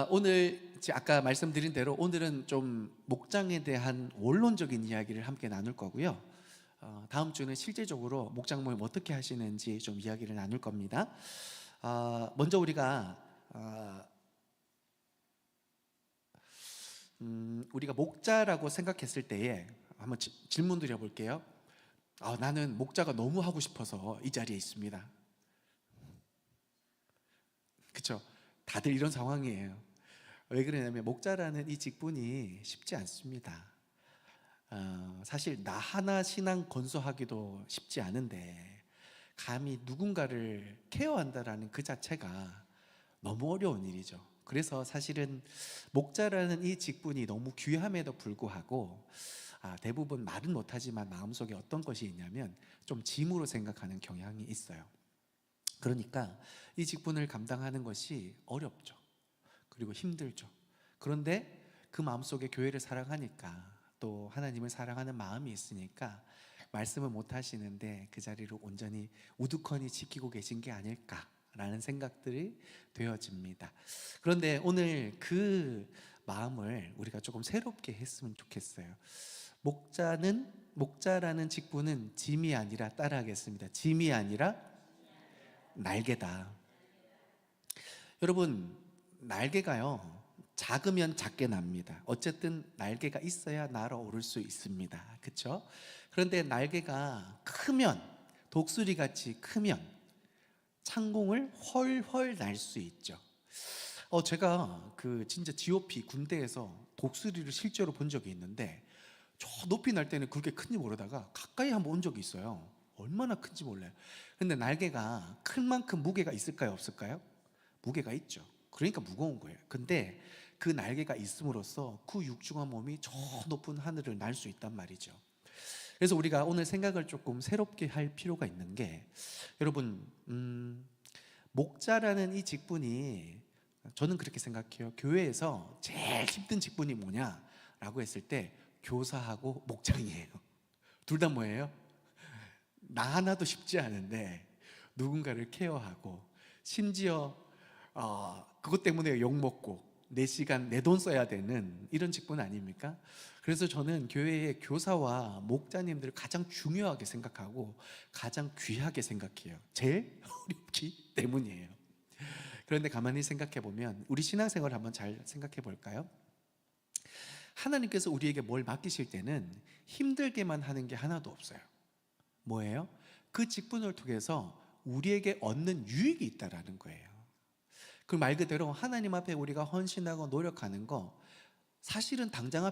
오늘 아까 말씀드린 대로 오늘은 좀 목장에 대한 원론적인 이야기를 함께 나눌 거고요. 다음 주는 실제적으로 목장 모임 어떻게 하시는지 좀 이야기를 나눌 겁니다. 먼저 우리가 목자라고 생각했을 때에 한번 질문 드려볼게요. 나는 목자가 너무 하고 싶어서 이 자리에 있습니다. 그렇죠? 다들 이런 상황이에요. 왜 그러냐면 목자라는 이 직분이 쉽지 않습니다. 사실 나 하나 신앙 건설하기도 쉽지 않은데 감히 누군가를 케어한다라는 그 자체가 너무 어려운 일이죠. 그래서 사실은 목자라는 이 직분이 너무 귀함에도 불구하고 대부분 말은 못하지만 마음속에 어떤 것이 있냐면 좀 짐으로 생각하는 경향이 있어요. 그러니까 이 직분을 감당하는 것이 어렵죠. 그리고 힘들죠. 그런데 그 마음속에 교회를 사랑하니까, 또 하나님을 사랑하는 마음이 있으니까 말씀을 못 하시는데 그 자리를 온전히 우두커니 지키고 계신 게 아닐까라는 생각들이 되어집니다. 그런데 오늘 그 마음을 우리가 조금 새롭게 했으면 좋겠어요. 목자라는 직분은 짐이 아니라, 따라하겠습니다, 짐이 아니라 날개다. 여러분, 날개가요, 작으면 작게 납니다. 어쨌든 날개가 있어야 날아오를 수 있습니다. 그렇죠? 그런데 날개가 크면, 독수리 같이 크면 창공을 훨훨 날 수 있죠. 제가 진짜 GOP 군대에서 독수리를 실제로 본 적이 있는데, 저 높이 날 때는 그렇게 큰지 모르다가 가까이 한번 온 적이 있어요. 얼마나 큰지 몰라요. 근데 날개가 큰 만큼 무게가 있을까요, 없을까요? 무게가 있죠. 그러니까 무거운 거예요. 근데 그 날개가 있음으로써 그 육중한 몸이 저 높은 하늘을 날 수 있단 말이죠. 그래서 우리가 오늘 생각을 조금 새롭게 할 필요가 있는 게, 여러분, 목자라는 이 직분이, 저는 그렇게 생각해요. 교회에서 제일 힘든 직분이 뭐냐라고 했을 때 교사하고 목장이에요. 둘 다 뭐예요? 나 하나도 쉽지 않은데 누군가를 케어하고, 심지어 그것 때문에 욕먹고 4시간 내 돈 써야 되는 이런 직분 아닙니까? 그래서 저는 교회의 교사와 목자님들을 가장 중요하게 생각하고 가장 귀하게 생각해요. 제일 어렵기 때문이에요. 그런데 가만히 생각해 보면 우리 신앙생활 한번 잘 생각해 볼까요? 하나님께서 우리에게 뭘 맡기실 때는 힘들게만 하는 게 하나도 없어요. 뭐예요? 그 직분을 통해서 우리에게 얻는 유익이 있다라는 거예요. 그 말 그대로 하나님 앞에 우리가 헌신하고 노력하는 거, 사실은 당장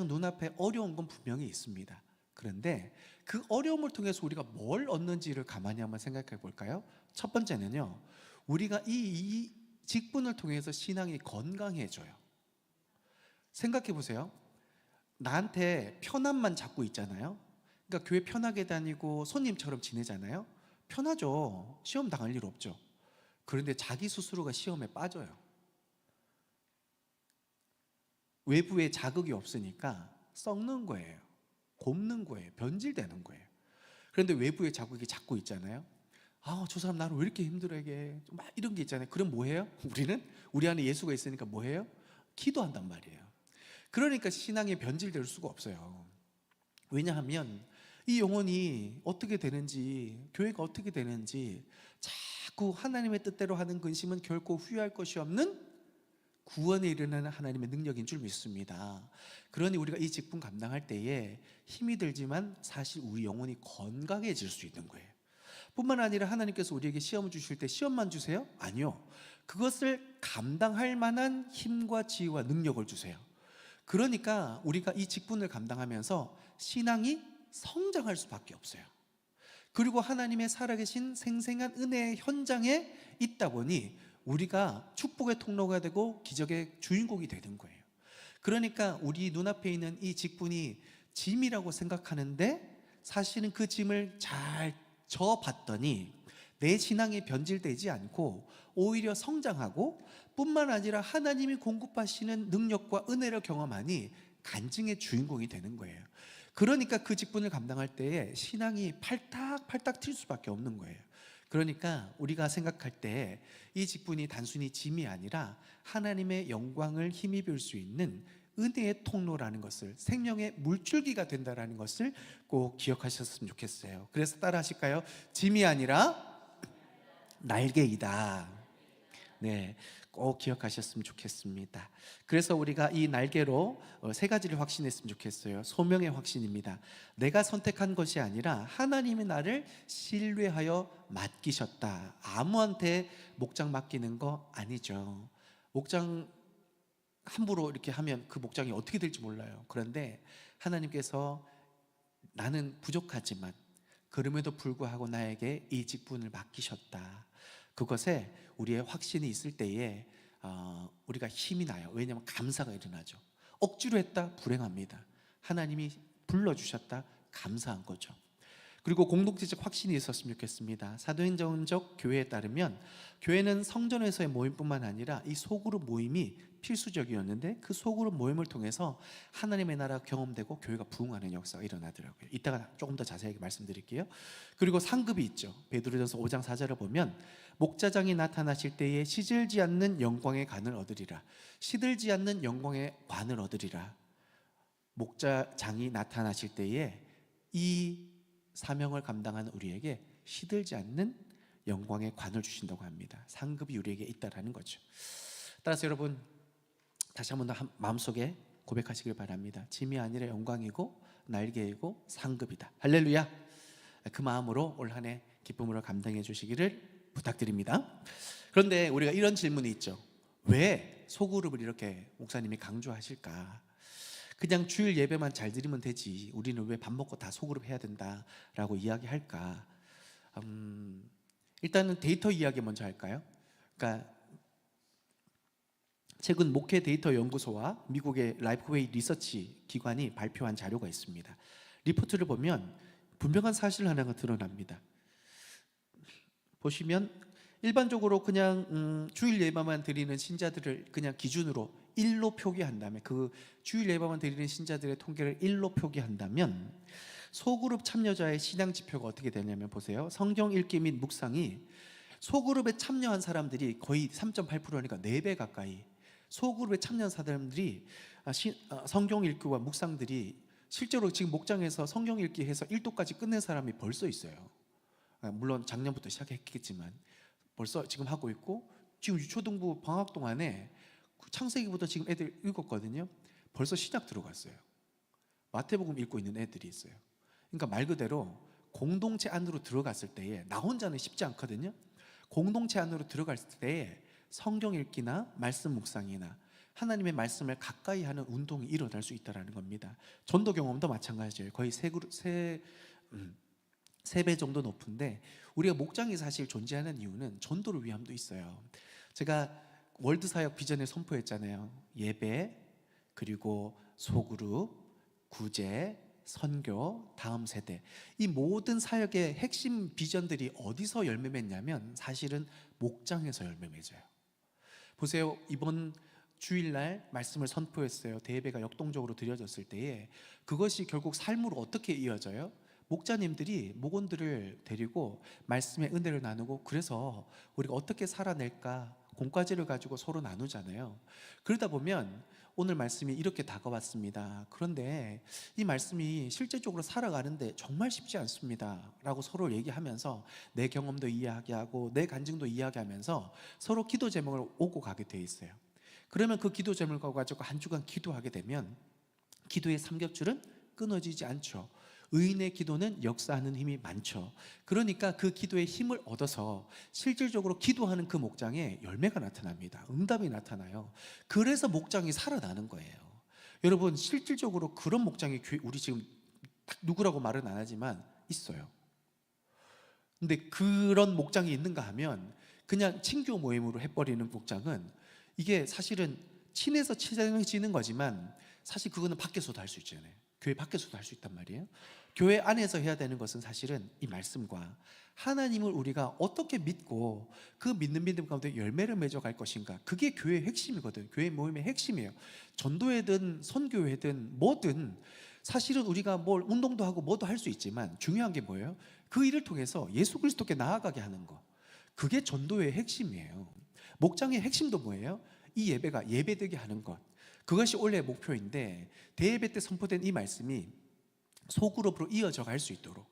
눈앞에 어려운 건 분명히 있습니다. 그런데 그 어려움을 통해서 우리가 뭘 얻는지를 가만히 한번 생각해 볼까요? 첫 번째는요, 우리가 이 직분을 통해서 신앙이 건강해져요. 생각해 보세요. 나한테 편함만 잡고 있잖아요. 그러니까 교회 편하게 다니고 손님처럼 지내잖아요. 편하죠. 시험 당할 일 없죠. 그런데 자기 스스로가 시험에 빠져요. 외부에 자극이 없으니까 썩는 거예요. 곱는 거예요. 변질되는 거예요. 그런데 외부에 자극이 자꾸 있잖아요. 저 사람 나를 왜 이렇게 힘들어하게, 막 이런 게 있잖아요. 그럼 뭐 해요? 우리 안에 예수가 있으니까 뭐 해요? 기도한단 말이에요. 그러니까 신앙이 변질될 수가 없어요. 왜냐하면 이 영혼이 어떻게 되는지, 교회가 어떻게 되는지 자꾸 하나님의 뜻대로 하는 근심은 결코 후회할 것이 없는 구원에 이르는 하나님의 능력인 줄 믿습니다. 그러니 우리가 이 직분 감당할 때에 힘이 들지만 사실 우리 영혼이 건강해질 수 있는 거예요. 뿐만 아니라 하나님께서 우리에게 시험을 주실 때 시험만 주세요? 아니요. 그것을 감당할 만한 힘과 지혜와 능력을 주세요. 그러니까 우리가 이 직분을 감당하면서 신앙이 성장할 수밖에 없어요. 그리고 하나님의 살아계신 생생한 은혜의 현장에 있다 보니 우리가 축복의 통로가 되고 기적의 주인공이 되는 거예요. 그러니까 우리 눈앞에 있는 이 직분이 짐이라고 생각하는데, 사실은 그 짐을 잘 져봤더니 내 신앙이 변질되지 않고 오히려 성장하고, 뿐만 아니라 하나님이 공급하시는 능력과 은혜를 경험하니 간증의 주인공이 되는 거예요. 그러니까 그 직분을 감당할 때에 신앙이 팔딱팔딱 튈 수밖에 없는 거예요. 그러니까 우리가 생각할 때 이 직분이 단순히 짐이 아니라 하나님의 영광을 힘입을 수 있는 은혜의 통로라는 것을, 생명의 물줄기가 된다라는 것을 꼭 기억하셨으면 좋겠어요. 그래서 따라 하실까요? 짐이 아니라 날개이다. 네, 꼭 기억하셨으면 좋겠습니다. 그래서 우리가 이 날개로 세 가지를 확신했으면 좋겠어요. 소명의 확신입니다. 내가 선택한 것이 아니라 하나님이 나를 신뢰하여 맡기셨다. 아무한테 목장 맡기는 거 아니죠. 목장 함부로 이렇게 하면 그 목장이 어떻게 될지 몰라요. 그런데 하나님께서 나는 부족하지만 그럼에도 불구하고 나에게 이 직분을 맡기셨다. 그것에 우리의 확신이 있을 때에 우리가 힘이 나요. 왜냐하면 감사가 일어나죠. 억지로 했다 불행합니다. 하나님이 불러주셨다 감사한 거죠. 그리고 공동체적 확신이 있었으면 좋겠습니다. 사도행전적 교회에 따르면 교회는 성전에서의 모임뿐만 아니라 이 소그룹 모임이 필수적이었는데 그 소그룹 모임을 통해서 하나님의 나라가 경험되고 교회가 부흥하는 역사가 일어나더라고요. 이따가 조금 더 자세하게 말씀드릴게요. 그리고 상급이 있죠. 베드로전서 5장 4절을 보면 목자장이 나타나실 때에 시들지 않는 영광의 관을 얻으리라. 시들지 않는 영광의 관을 얻으리라. 목자장이 나타나실 때에 이 사명을 감당하는 우리에게 시들지 않는 영광의 관을 주신다고 합니다. 상급이 우리에게 있다라는 거죠. 따라서 여러분 다시 한번 더 마음속에 고백하시길 바랍니다. 짐이 아니라 영광이고 날개이고 상급이다. 할렐루야. 그 마음으로 올 한 해 기쁨으로 감당해 주시기를 부탁드립니다. 그런데 우리가 이런 질문이 있죠. 왜 소그룹을 이렇게 목사님이 강조하실까? 그냥 주일 예배만 잘 드리면 되지 우리는 왜 밥 먹고 다 소그룹 해야 된다라고 이야기할까? 일단은 데이터 이야기 먼저 할까요? 그러니까 최근 목회 데이터 연구소와 미국의 라이프웨이 리서치 기관이 발표한 자료가 있습니다. 리포트를 보면 분명한 사실 하나가 드러납니다. 보시면 일반적으로 그냥 주일 예배만 드리는 신자들을 그냥 기준으로 1로 표기한다면, 그 주일 예배만 드리는 신자들의 통계를 1로 표기한다면 소그룹 참여자의 신앙 지표가 어떻게 되냐면 보세요. 성경 읽기 및 묵상이 소그룹에 참여한 사람들이 거의 3.8%니까 4배 가까이, 소그룹에 참여한 사람들이 성경 읽기와 묵상들이 실제로 지금 목장에서 성경 읽기 해서 1도까지 끝낸 사람이 벌써 있어요. 물론 작년부터 시작했겠지만 벌써 지금 하고 있고, 지금 유초등부 방학 동안에 창세기부터 지금 애들 읽었거든요. 벌써 신약 들어갔어요. 마태복음 읽고 있는 애들이 있어요. 그러니까 말 그대로 공동체 안으로 들어갔을 때에, 나 혼자는 쉽지 않거든요. 공동체 안으로 들어갔을 때에 성경 읽기나 말씀 묵상이나 하나님의 말씀을 가까이 하는 운동이 일어날 수 있다는 겁니다. 전도 경험도 마찬가지예요. 거의 세 배 정도 높은데, 우리가 목장이 사실 존재하는 이유는 전도를 위함도 있어요. 제가 월드사역 비전에 선포했잖아요. 예배, 그리고 소그룹, 구제, 선교, 다음 세대, 이 모든 사역의 핵심 비전들이 어디서 열매 맺냐면 사실은 목장에서 열매 맺어요. 보세요. 이번 주일날 말씀을 선포했어요. 대예배가 역동적으로 드려졌을 때에 그것이 결국 삶으로 어떻게 이어져요? 목자님들이 목원들을 데리고 말씀의 은혜를 나누고, 그래서 우리가 어떻게 살아낼까 공과제를 가지고 서로 나누잖아요. 그러다 보면 오늘 말씀이 이렇게 다가왔습니다. 그런데 이 말씀이 실제적으로 살아가는데 정말 쉽지 않습니다 라고 서로 얘기하면서 내 경험도 이야기하고 내 간증도 이야기하면서 서로 기도 제목을 오고 가게 돼 있어요. 그러면 그 기도 제목을 가지고 한 주간 기도하게 되면 기도의 삼겹줄은 끊어지지 않죠. 의인의 기도는 역사하는 힘이 많죠. 그러니까 그 기도의 힘을 얻어서 실질적으로 기도하는 그 목장에 열매가 나타납니다. 응답이 나타나요. 그래서 목장이 살아나는 거예요. 여러분, 실질적으로 그런 목장이 우리 지금 누구라고 말은 안 하지만 있어요. 근데 그런 목장이 있는가 하면 그냥 친교 모임으로 해버리는 목장은, 이게 사실은 친해서 친해지는 거지만 사실 그거는 밖에서도 할 수 있잖아요. 교회 밖에서도 할 수 있단 말이에요. 교회 안에서 해야 되는 것은 사실은 이 말씀과 하나님을 우리가 어떻게 믿고 그 믿는 믿음 가운데 열매를 맺어갈 것인가, 그게 교회의 핵심이거든. 교회 모임의 핵심이에요. 전도회든 선교회든 뭐든 사실은 우리가 뭘 운동도 하고 뭐도 할 수 있지만 중요한 게 뭐예요? 그 일을 통해서 예수 그리스도께 나아가게 하는 거, 그게 전도의 핵심이에요. 목장의 핵심도 뭐예요? 이 예배가 예배되게 하는 것, 그것이 원래 목표인데, 대예배 때 선포된 이 말씀이 소그룹으로 이어져 갈 수 있도록,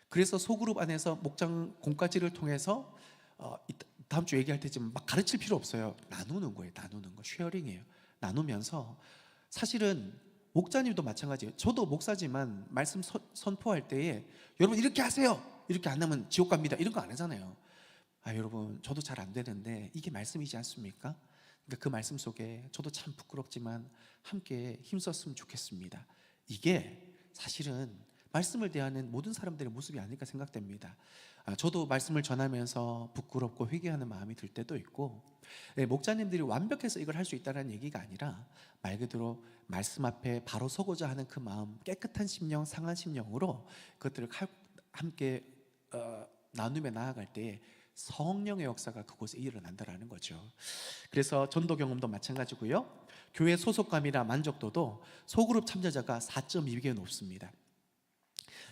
그래서 소그룹 안에서 목장 공과지를 통해서 다음 주 얘기할 때쯤 막 가르칠 필요 없어요. 나누는 거예요. 나누는 거, 쉐어링이에요. 나누면서, 사실은 목자님도 마찬가지예요. 저도 목사지만 말씀 선포할 때에 여러분 이렇게 하세요, 이렇게 안 하면 지옥 갑니다, 이런 거 안 하잖아요. 여러분 저도 잘 안 되는데 이게 말씀이지 않습니까? 그러니까 그 말씀 속에 저도 참 부끄럽지만 함께 힘썼으면 좋겠습니다. 이게 사실은 말씀을 대하는 모든 사람들의 모습이 아닐까 생각됩니다. 저도 말씀을 전하면서 부끄럽고 회개하는 마음이 들 때도 있고, 목자님들이 완벽해서 이걸 할 수 있다는 얘기가 아니라 말 그대로 말씀 앞에 바로 서고자 하는 그 마음, 깨끗한 심령, 상한 심령으로 그것들을 함께 나누며 나아갈 때에 성령의 역사가 그곳에 일어난다라는 거죠. 그래서 전도 경험도 마찬가지고요. 교회 소속감이나 만족도도 소그룹 참여자가 4.2배 높습니다.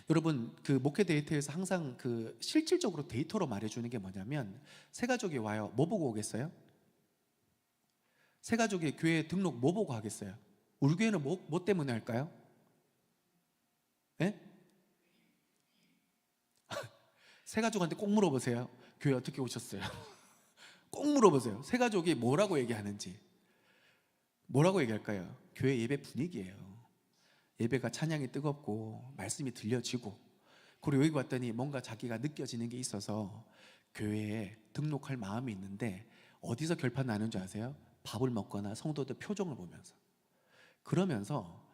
여러분 그 목회 데이터에서 항상 그 실질적으로 데이터로 말해주는 게 뭐냐면, 새 가족이 와요. 뭐 보고 오겠어요? 새 가족이 교회 등록 뭐 보고 하겠어요? 우리 교회는 뭐 때문에 할까요? 예? 새 가족한테 꼭 물어보세요. 교회 어떻게 오셨어요? 꼭 물어보세요. 새 가족이 뭐라고 얘기하는지. 뭐라고 얘기할까요? 교회 예배 분위기예요. 예배가 찬양이 뜨겁고 말씀이 들려지고, 그리고 여기 왔더니 뭔가 자기가 느껴지는 게 있어서 교회에 등록할 마음이 있는데, 어디서 결판 나는 줄 아세요? 밥을 먹거나 성도들 표정을 보면서. 그러면서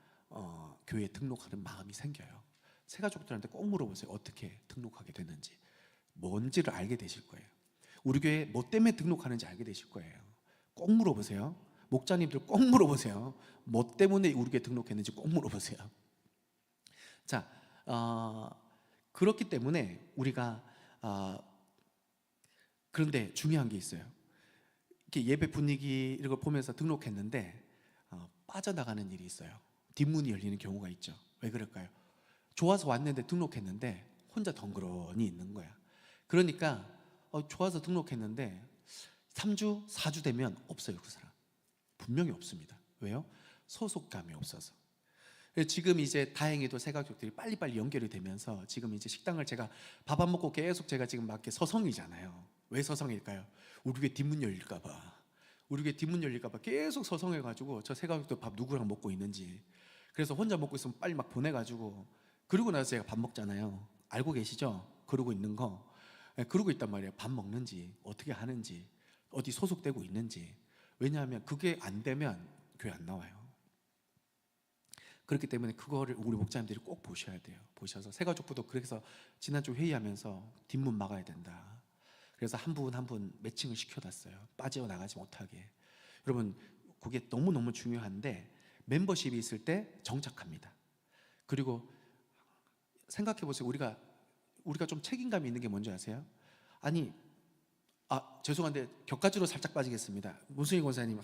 교회에 등록하는 마음이 생겨요. 새 가족들한테 꼭 물어보세요. 어떻게 등록하게 됐는지. 뭔지를 알게 되실 거예요. 우리 교회 뭐 때문에 등록하는지 알게 되실 거예요. 꼭 물어보세요. 목자님들 꼭 물어보세요. 뭐 때문에 우리 교회 등록했는지 꼭 물어보세요. 자, 그렇기 때문에 우리가 그런데 중요한 게 있어요. 이렇게 예배 분위기 이런 걸 보면서 등록했는데 빠져나가는 일이 있어요. 뒷문이 열리는 경우가 있죠. 왜 그럴까요? 좋아서 왔는데 등록했는데 혼자 덩그러니 있는 거야. 그러니까 좋아서 등록했는데 3주, 4주 되면 없어요. 그 사람 분명히 없습니다. 왜요? 소속감이 없어서. 지금 이제 다행히도 새 가족들이 빨리빨리 연결이 되면서 지금 이제 식당을 제가 밥 안 먹고 계속 제가 지금 막 이렇게 서성이잖아요. 왜 서성일까요? 우리 교회 뒷문 열릴까봐. 우리 교회 뒷문 열릴까봐 계속 서성해가지고 저 새 가족들 밥 누구랑 먹고 있는지. 그래서 혼자 먹고 있으면 빨리 막 보내가지고, 그러고 나서 제가 밥 먹잖아요. 알고 계시죠? 그러고 있는 거. 그러고 있단 말이에요. 밥 먹는지, 어떻게 하는지, 어디 소속되고 있는지. 왜냐하면 그게 안 되면 교회 안 나와요. 그렇기 때문에 그거를 우리 목자님들이 꼭 보셔야 돼요. 보셔서 새 가족부도 그래서 지난주 회의하면서 뒷문 막아야 된다. 그래서 한 분 한 분 매칭을 시켜놨어요. 빠져나가지 못하게. 여러분 그게 너무너무 중요한데, 멤버십이 있을 때 정착합니다. 그리고 생각해 보세요. 우리가 좀 책임감이 있는 게 뭔지 아세요? 아니, 죄송한데 격가지로 살짝 빠지겠습니다. 문승희 권사님,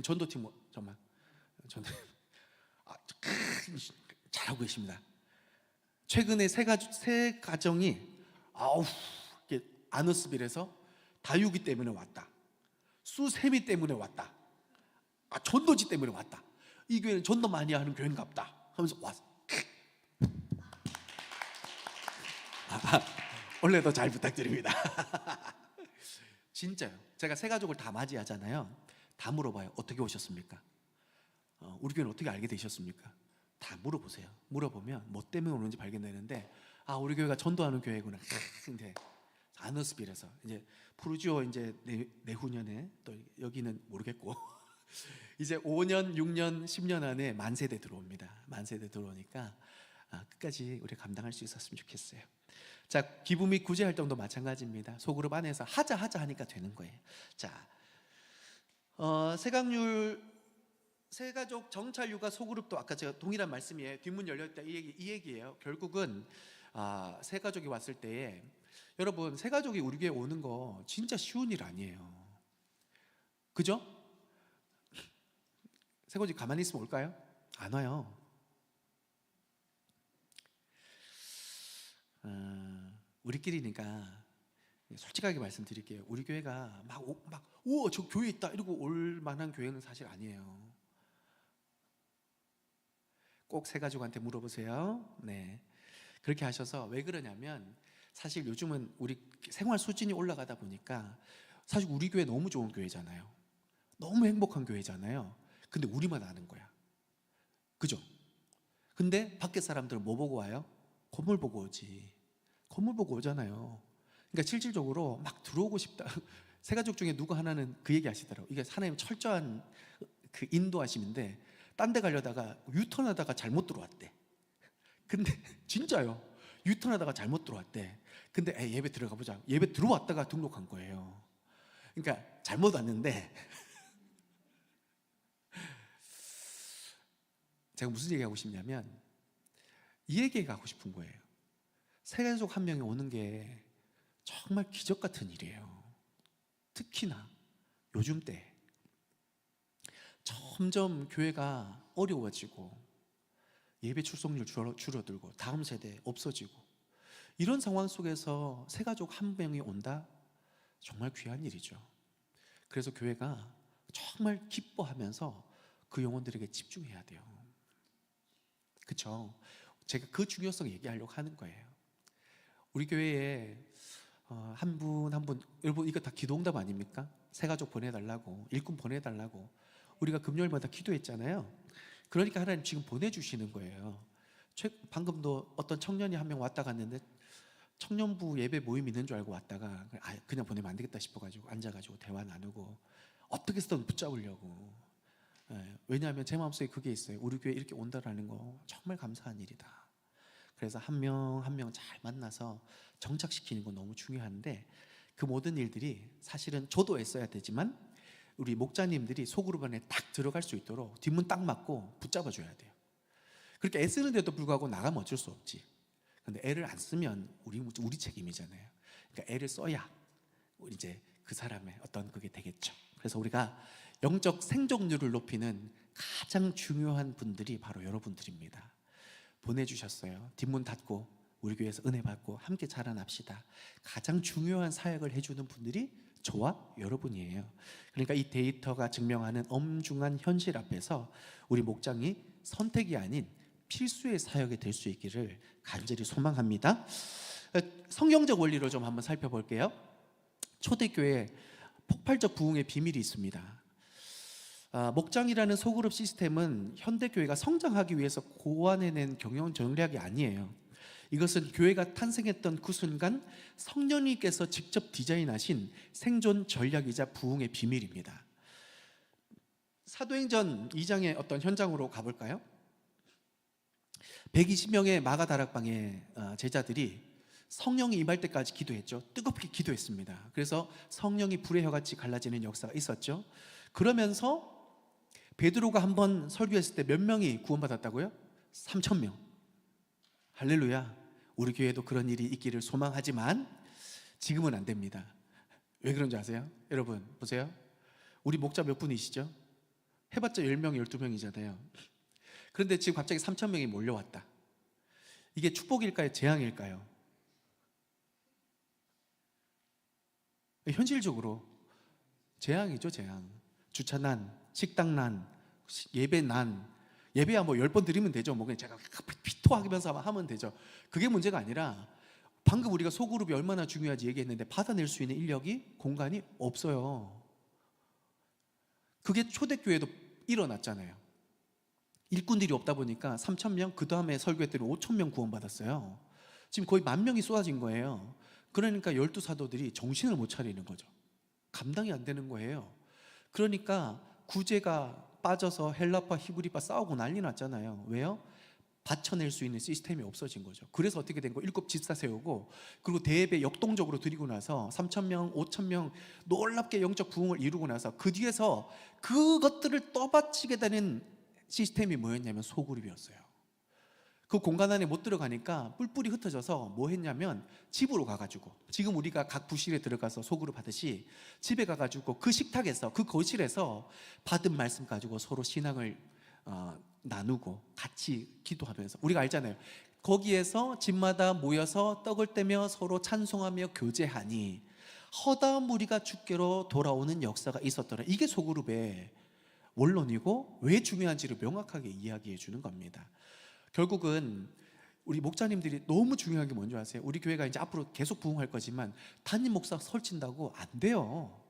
전도팀 정말 잘하고 계십니다. 최근에 새 가정이 아너스빌에서 다육이 때문에 왔다, 수세미 때문에 왔다, 전도지 때문에 왔다, 이 교회는 전도 많이 하는 교회인갑다 하면서 왔어. 원래도 잘 부탁드립니다. 진짜요. 제가 새 가족을 다 맞이하잖아요. 다 물어봐요. 어떻게 오셨습니까? 우리 교회는 어떻게 알게 되셨습니까? 다 물어보세요. 물어보면 뭐 때문에 오는지 발견되는데, 우리 교회가 전도하는 교회구나. 근데 아너스빌에서 이제 푸르지오 이제 내후년에 또 여기는 모르겠고 이제 5년, 6년, 10년 안에 만세대 들어옵니다. 만세대 들어오니까 끝까지 우리 감당할 수 있었으면 좋겠어요. 자, 기부 및 구제 활동도 마찬가지입니다. 소그룹 안에서 하자 하니까 되는 거예요. 자, 새가족 정찰 육아 소그룹도 아까 제가 동일한 말씀이에요. 뒷문 열렸다 이 얘기예요. 결국은 새가족이 왔을 때에, 여러분 새가족이 우리 교회 오는 거 진짜 쉬운 일 아니에요. 그죠? 새가족이 가만히 있으면 올까요? 안 와요. 우리끼리니까 솔직하게 말씀드릴게요. 우리 교회가 우와 저 교회 있다 이러고 올 만한 교회는 사실 아니에요. 꼭 새가족한테 물어보세요. 네, 그렇게 하셔서 왜 그러냐면 사실 요즘은 우리 생활 수준이 올라가다 보니까 사실 우리 교회 너무 좋은 교회잖아요. 너무 행복한 교회잖아요. 근데 우리만 아는 거야. 그죠? 근데 밖에 사람들은 뭐 보고 와요? 건물 보고 오지. 건물 보고 오잖아요. 그러니까 실질적으로 막 들어오고 싶다. 새가족 중에 누구 하나는 그 얘기 하시더라고요. 이게 하나님 철저한 그 인도하심인데 딴 데 가려다가 유턴하다가 잘못 들어왔대. 근데 진짜요. 유턴하다가 잘못 들어왔대. 근데 예배 들어가 보자. 예배 들어왔다가 등록한 거예요. 그러니까 잘못 왔는데 제가 무슨 얘기하고 싶냐면 이 얘기가 하고 싶은 거예요. 새가족 한 명이 오는 게 정말 기적 같은 일이에요. 특히나 요즘 때 점점 교회가 어려워지고 예배 출석률 줄어들고 다음 세대 없어지고 이런 상황 속에서 새가족 한 명이 온다? 정말 귀한 일이죠. 그래서 교회가 정말 기뻐하면서 그 영혼들에게 집중해야 돼요. 그렇죠? 제가 그 중요성 얘기하려고 하는 거예요. 우리 교회에 한 분 한 분, 여러분 이거 다 기도응답 아닙니까? 새가족 보내달라고, 일꾼 보내달라고 우리가 금요일마다 기도했잖아요. 그러니까 하나님 지금 보내주시는 거예요. 방금도 어떤 청년이 한 명 왔다 갔는데 청년부 예배 모임 있는 줄 알고 왔다가 그냥 보내면 안 되겠다 싶어가지고 앉아가지고 대화 나누고 어떻게 해서든 붙잡으려고. 왜냐하면 제 마음속에 그게 있어요. 우리 교회 이렇게 온다라는 거 정말 감사한 일이다. 그래서 한 명 한 명 잘 만나서 정착시키는 건 너무 중요한데 그 모든 일들이 사실은 저도 애써야 되지만 우리 목자님들이 소그룹 안에 딱 들어갈 수 있도록 뒷문 딱 막고 붙잡아줘야 돼요. 그렇게 애쓰는데도 불구하고 나가면 어쩔 수 없지. 근데 애를 안 쓰면 우리 책임이잖아요. 그러니까 애를 써야 이제 그 사람의 어떤 그게 되겠죠. 그래서 우리가 영적 생존율을 높이는 가장 중요한 분들이 바로 여러분들입니다. 보내주셨어요. 뒷문 닫고 우리 교회에서 은혜 받고 함께 자라납시다. 가장 중요한 사역을 해주는 분들이 저와 여러분이에요. 그러니까 이 데이터가 증명하는 엄중한 현실 앞에서 우리 목장이 선택이 아닌 필수의 사역이 될 수 있기를 간절히 소망합니다. 성경적 원리로 좀 한번 살펴볼게요. 초대교회 폭발적 부흥의 비밀이 있습니다. 목장이라는 소그룹 시스템은 현대교회가 성장하기 위해서 고안해낸 경영 전략이 아니에요. 이것은 교회가 탄생했던 그 순간 성령님께서 직접 디자인하신 생존 전략이자 부흥의 비밀입니다. 사도행전 2장의 어떤 현장으로 가볼까요? 120명의 마가다락방의 제자들이 성령이 임할 때까지 기도했죠. 뜨겁게 기도했습니다. 그래서 성령이 불의 혀같이 갈라지는 역사가 있었죠. 그러면서 베드로가 한번 설교했을 때 몇 명이 구원받았다고요? 3,000명. 할렐루야. 우리 교회도 그런 일이 있기를 소망하지만 지금은 안 됩니다. 왜 그런지 아세요? 여러분 보세요. 우리 목자 몇 분이시죠? 해봤자 10명, 12명이잖아요. 그런데 지금 갑자기 3,000명이 몰려왔다. 이게 축복일까요? 재앙일까요? 현실적으로 재앙이죠. 재앙. 주차난, 식당난, 예배난. 예배야 뭐 10번 드리면 되죠. 뭐 그냥 제가 피토하면서 하면 되죠. 그게 문제가 아니라 방금 우리가 소그룹이 얼마나 중요한지 얘기했는데 받아낼 수 있는 인력이, 공간이 없어요. 그게 초대교회도 일어났잖아요. 일꾼들이 없다 보니까 3,000명, 그 다음에 설교했더니 5,000명 구원받았어요. 지금 거의 10,000명이 쏟아진 거예요. 그러니까 12사도들이 정신을 못 차리는 거죠. 감당이 안 되는 거예요. 그러니까 구제가 빠져서 헬라파, 히브리파 싸우고 난리 났잖아요. 왜요? 받쳐낼 수 있는 시스템이 없어진 거죠. 그래서 어떻게 된 거? 7 집사 세우고 그리고 대예배 역동적으로 드리고 나서 3,000명, 5,000명 놀랍게 영적 부흥을 이루고 나서 그 뒤에서 그것들을 떠받치게 되는 시스템이 뭐였냐면 소그룹이었어요. 그 공간 안에 못 들어가니까 뿔뿔이 흩어져서 뭐 했냐면 집으로 가가지고 지금 우리가 각 부실에 들어가서 소그룹 하듯이 집에 가가지고 그 식탁에서 그 거실에서 받은 말씀 가지고 서로 신앙을 나누고 같이 기도하면서 우리가 알잖아요. 거기에서 집마다 모여서 떡을 떼며 서로 찬송하며 교제하니 허다한 무리가 주께로 돌아오는 역사가 있었더라. 이게 소그룹의 원론이고 왜 중요한지를 명확하게 이야기해 주는 겁니다. 결국은 우리 목자님들이 너무 중요한 게 뭔지 아세요? 우리 교회가 이제 앞으로 계속 부흥할 거지만 담임 목사 설친다고 안 돼요.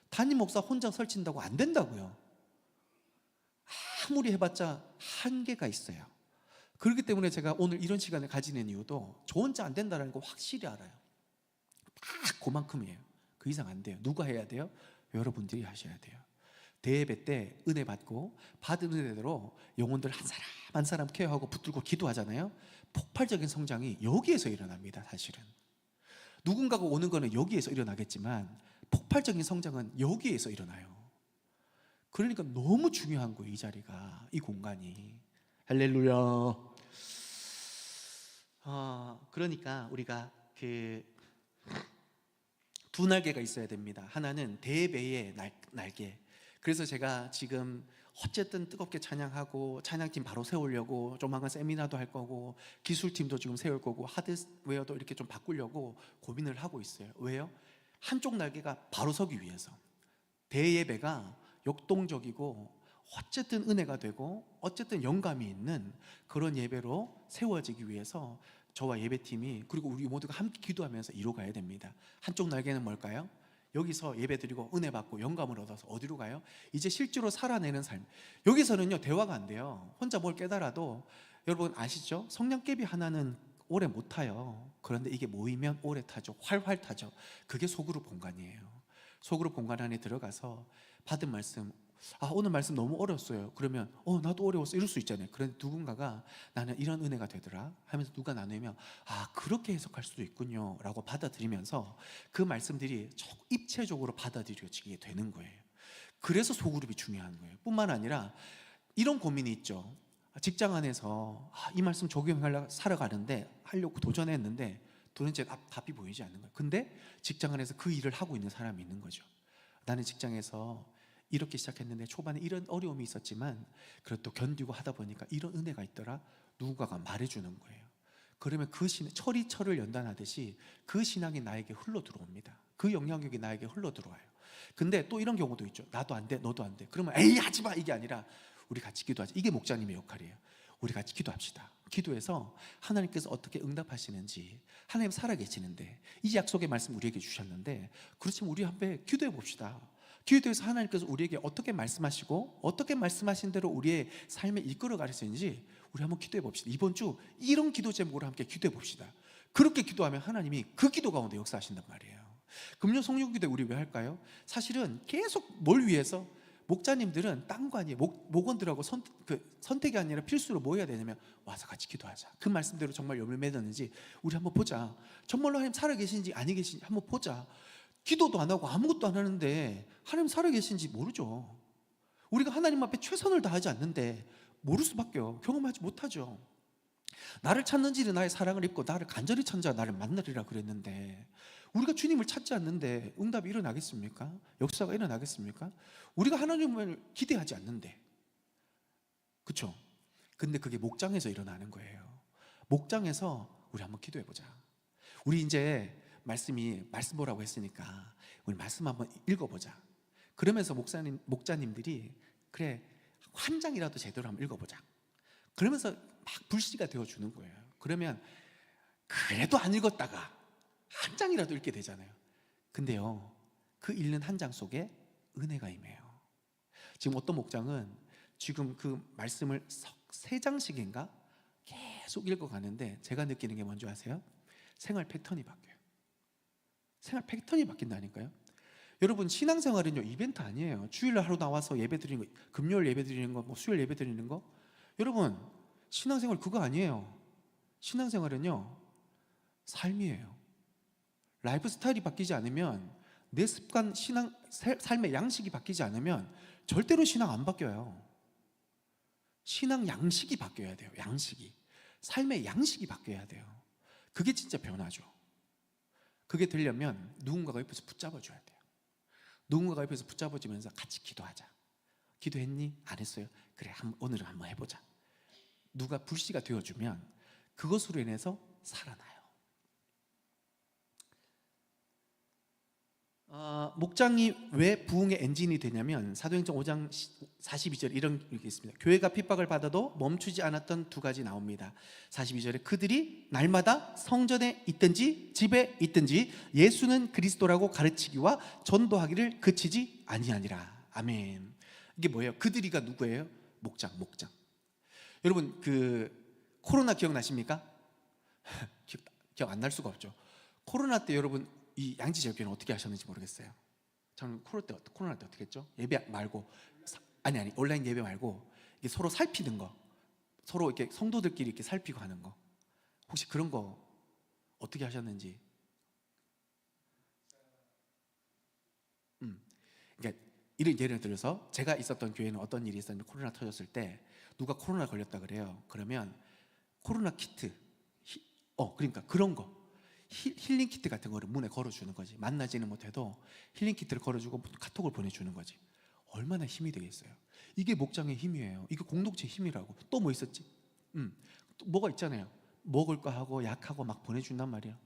담임 목사 혼자 설친다고 안 된다고요. 아무리 해봤자 한계가 있어요. 그렇기 때문에 제가 오늘 이런 시간을 가지는 이유도 저 혼자 안 된다는 거 확실히 알아요. 딱 그만큼이에요. 그 이상 안 돼요. 누가 해야 돼요? 여러분들이 하셔야 돼요. 대예배 때 은혜 받고 받은 은혜대로 영혼들 한 사람 한 사람 케어하고 붙들고 기도하잖아요. 폭발적인 성장이 여기에서 일어납니다. 사실은 누군가가 오는 거는 여기에서 일어나겠지만 폭발적인 성장은 여기에서 일어나요. 그러니까 너무 중요한 거예요. 이 자리가, 이 공간이. 할렐루야. 그러니까 우리가 두 날개가 있어야 됩니다. 하나는 대배의 날개. 그래서 제가 지금 어쨌든 뜨겁게 찬양하고 찬양팀 바로 세우려고 조만간 세미나도 할 거고 기술팀도 지금 세울 거고 하드웨어도 이렇게 좀 바꾸려고 고민을 하고 있어요. 왜요? 한쪽 날개가 바로 서기 위해서. 대예배가 역동적이고 어쨌든 은혜가 되고 어쨌든 영감이 있는 그런 예배로 세워지기 위해서 저와 예배팀이 그리고 우리 모두가 함께 기도하면서 이루어가야 됩니다. 한쪽 날개는 뭘까요? 여기서 예배드리고 은혜 받고 영감을 얻어서 어디로 가요? 이제 실제로 살아내는 삶. 여기서는요 대화가 안 돼요. 혼자 뭘 깨달아도 여러분 아시죠? 성냥개비 하나는 오래 못 타요. 그런데 이게 모이면 오래 타죠. 활활 타죠. 그게 소그룹 공간이에요. 소그룹 공간 안에 들어가서 받은 말씀, 오늘 말씀 너무 어려웠어요. 그러면 나도 어려웠어 이럴 수 있잖아요. 그런데 누군가가 나는 이런 은혜가 되더라 하면서 누가 나누면 그렇게 해석할 수도 있군요 라고 받아들이면서 그 말씀들이 입체적으로 받아들여지게 되는 거예요. 그래서 소그룹이 중요한 거예요. 뿐만 아니라 이런 고민이 있죠. 직장 안에서 이 말씀 적용하려고 살아가는데 하려고 도전했는데 도대체 답이 보이지 않는 거예요. 근데 직장 안에서 그 일을 하고 있는 사람이 있는 거죠. 나는 직장에서 이렇게 시작했는데 초반에 이런 어려움이 있었지만 그래도 또 견디고 하다 보니까 이런 은혜가 있더라. 누군가가 말해주는 거예요. 그러면 그 철이 철을 연단하듯이 그 신앙이 나에게 흘러 들어옵니다. 그 영향력이 나에게 흘러 들어와요. 근데 또 이런 경우도 있죠. 나도 안 돼, 너도 안 돼. 그러면 에이 하지마 이게 아니라 우리 같이 기도하자. 이게 목자님의 역할이에요. 우리 같이 기도합시다. 기도해서 하나님께서 어떻게 응답하시는지, 하나님 살아계시는데 이 약속의 말씀 우리에게 주셨는데 그렇지만 우리 한번 기도해 봅시다. 기도해서 하나님께서 우리에게 어떻게 말씀하시고 어떻게 말씀하신 대로 우리의 삶에 이끌어 가시는지 우리 한번 기도해 봅시다. 이번 주 이런 기도 제목으로 함께 기도해 봅시다. 그렇게 기도하면 하나님이 그 기도 가운데 역사하신단 말이에요. 금요 성령기도 우리 왜 할까요? 사실은 계속 뭘 위해서? 목자님들은 딴 거 아니에요. 목원들하고 선택이 아니라 필수로 뭐 해야 되냐면 와서 같이 기도하자. 그 말씀대로 정말 열매 맺었는지 우리 한번 보자. 정말로 하나님 살아계신지 아니 계신지 한번 보자. 기도도 안 하고 아무것도 안 하는데 하나님 살아계신지 모르죠. 우리가 하나님 앞에 최선을 다하지 않는데 모를 수밖에요. 경험하지 못하죠. 나를 찾는 일이 나의 사랑을 입고 나를 간절히 찾는 자가 나를 만나리라 그랬는데 우리가 주님을 찾지 않는데 응답이 일어나겠습니까? 역사가 일어나겠습니까? 우리가 하나님을 기대하지 않는데, 그렇죠? 근데 그게 목장에서 일어나는 거예요. 목장에서 우리 한번 기도해보자. 우리 이제 말씀 보라고 했으니까 우리 말씀 한번 읽어보자. 그러면서 목자님들이 그래 한 장이라도 제대로 한번 읽어보자. 그러면서 막 불씨가 되어주는 거예요. 그러면 그래도 안 읽었다가 한 장이라도 읽게 되잖아요. 근데요 그 읽는 한 장 속에 은혜가 임해요. 지금 어떤 목장은 지금 그 말씀을 3장씩인가 계속 읽어가는데 제가 느끼는 게 뭔지 아세요? 생활 패턴이 바뀌어요. 생활 패턴이 바뀐다니까요. 여러분 신앙생활은요 이벤트 아니에요. 주일날 하루 나와서 예배 드리는 거, 금요일 예배 드리는 거, 수요일 예배 드리는 거. 여러분 신앙생활 그거 아니에요. 신앙생활은요 삶이에요. 라이프 스타일이 바뀌지 않으면 내 습관, 삶의 양식이 바뀌지 않으면 절대로 신앙 안 바뀌어요. 신앙 양식이 바뀌어야 돼요. 양식이. 삶의 양식이 바뀌어야 돼요. 그게 진짜 변화죠. 그게 되려면 누군가가 옆에서 붙잡아줘야 돼요. 누군가가 옆에서 붙잡아주면서 같이 기도하자. 기도했니? 안 했어요? 그래 오늘은 한번 해보자. 누가 불씨가 되어주면 그것으로 인해서 살아나요. 목장이 왜 부흥의 엔진이 되냐면 사도행전 5장 42절 이런 게 있습니다. 교회가 핍박을 받아도 멈추지 않았던 두 가지 나옵니다. 42절에 그들이 날마다 성전에 있든지 집에 있든지 예수는 그리스도라고 가르치기와 전도하기를 그치지 아니하니라. 아멘. 이게 뭐예요? 그들이가 누구예요? 목장. 여러분 코로나 기억나십니까? 기억 안 날 수가 없죠. 코로나 때 여러분 이 양지절교는 어떻게 하셨는지 모르겠어요. 저는 코로나 때 어떻게 했죠? 예배 말고 아니 온라인 예배 말고 이게 서로 살피는 거, 서로 이렇게 성도들끼리 이렇게 살피고 하는 거, 혹시 그런 거 어떻게 하셨는지. 그러니까 이런 예를 들어서 제가 있었던 교회는 어떤 일이 있었냐면 코로나 터졌을 때 누가 코로나 걸렸다 그래요. 그러면 코로나 키트, 그러니까 그런 거. 힐링 키트 같은 거를 문에 걸어주는 거지. 만나지는 못해도 힐링 키트를 걸어주고 카톡을 보내주는 거지. 얼마나 힘이 되겠어요. 이게 목장의 힘이에요. 이게 공동체의 힘이라고. 또 뭐 있었지? 또 뭐가 있잖아요. 먹을 거 하고 약하고 막 보내준단 말이야.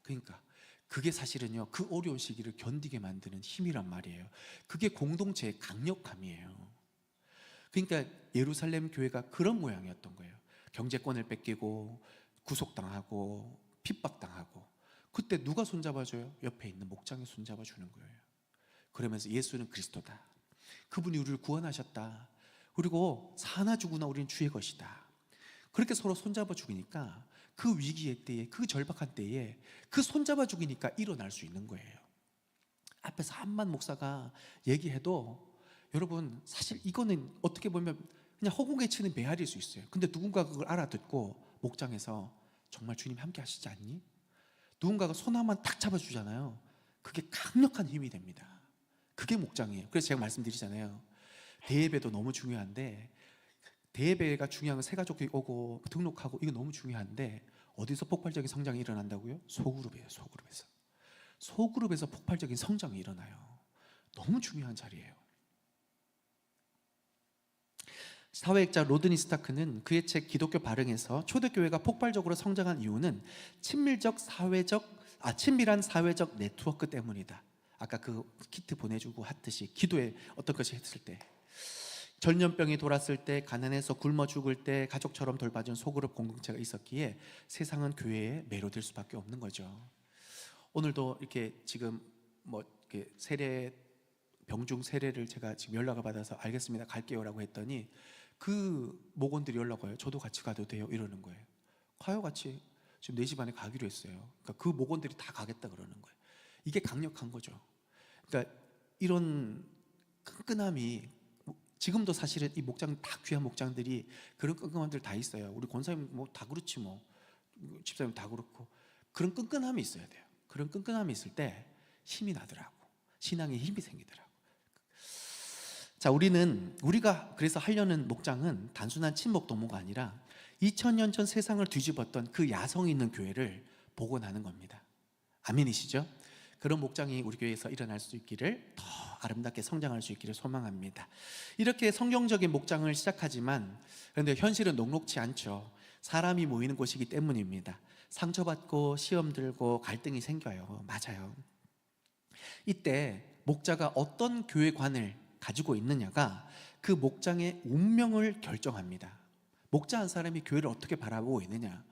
그러니까 그게 사실은요 그 어려운 시기를 견디게 만드는 힘이란 말이에요. 그게 공동체의 강력함이에요. 그러니까 예루살렘 교회가 그런 모양이었던 거예요. 경제권을 뺏기고 구속당하고 핍박당하고, 그때 누가 손잡아줘요? 옆에 있는 목장이 손잡아주는 거예요. 그러면서 예수는 그리스도다, 그분이 우리를 구원하셨다, 그리고 사나 죽으나 우리는 주의 것이다, 그렇게 서로 손잡아 죽이니까 그 위기의 때에, 그 절박한 때에 그 손잡아 죽이니까 일어날 수 있는 거예요. 앞에서 한만 목사가 얘기해도 여러분 사실 이거는 어떻게 보면 그냥 허공에 치는 메아리일 수 있어요. 근데 누군가 그걸 알아듣고 목장에서 정말 주님 함께 하시지 않니? 누군가가 손 한번 탁 잡아주잖아요. 그게 강력한 힘이 됩니다. 그게 목장이에요. 그래서 제가 말씀드리잖아요. 대예배도 너무 중요한데, 대예배가 중요한 건 새 가족이 오고 등록하고 이거 너무 중요한데 어디서 폭발적인 성장이 일어난다고요? 소그룹이에요. 소그룹에서 폭발적인 성장이 일어나요. 너무 중요한 자리예요. 사회학자 로드니 스타크는 그의 책 기독교 발흥에서 초대교회가 폭발적으로 성장한 이유는 친밀한 사회적 네트워크 때문이다. 아까 그 키트 보내주고 하듯이 기도에 어떤 것이 했을 때, 전염병이 돌았을 때, 가난해서 굶어 죽을 때 가족처럼 돌봐준 소그룹 공동체가 있었기에 세상은 교회에 매료될 수밖에 없는 거죠. 오늘도 이렇게 지금 이렇게 병중 세례를 제가 지금 연락을 받아서 알겠습니다, 갈게요라고 했더니 그 목원들이 연락 와요. 저도 같이 가도 돼요? 이러는 거예요. 가요, 같이. 지금 4시 반에 가기로 했어요. 그러니까 그 목원들이 다 가겠다 그러는 거예요. 이게 강력한 거죠. 그러니까 이런 끈끈함이 지금도 사실은 이 목장, 다 귀한 목장들이 그런 끈끈함들 다 있어요. 우리 권사님 다 그렇지 집사님 다 그렇고, 그런 끈끈함이 있어야 돼요. 그런 끈끈함이 있을 때 힘이 나더라고. 신앙에 힘이 생기더라고. 자, 우리가 그래서 하려는 목장은 단순한 친목 도모가 아니라 2000년 전 세상을 뒤집었던 그 야성 있는 교회를 복원하는 겁니다. 아멘이시죠? 그런 목장이 우리 교회에서 일어날 수 있기를, 더 아름답게 성장할 수 있기를 소망합니다. 이렇게 성경적인 목장을 시작하지만 그런데 현실은 녹록치 않죠. 사람이 모이는 곳이기 때문입니다. 상처받고 시험 들고 갈등이 생겨요. 맞아요. 이때 목자가 어떤 교회관을 가지고 있느냐가 그 목장의 운명을 결정합니다. 목자 한 사람이 교회를 어떻게 바라보고 있느냐,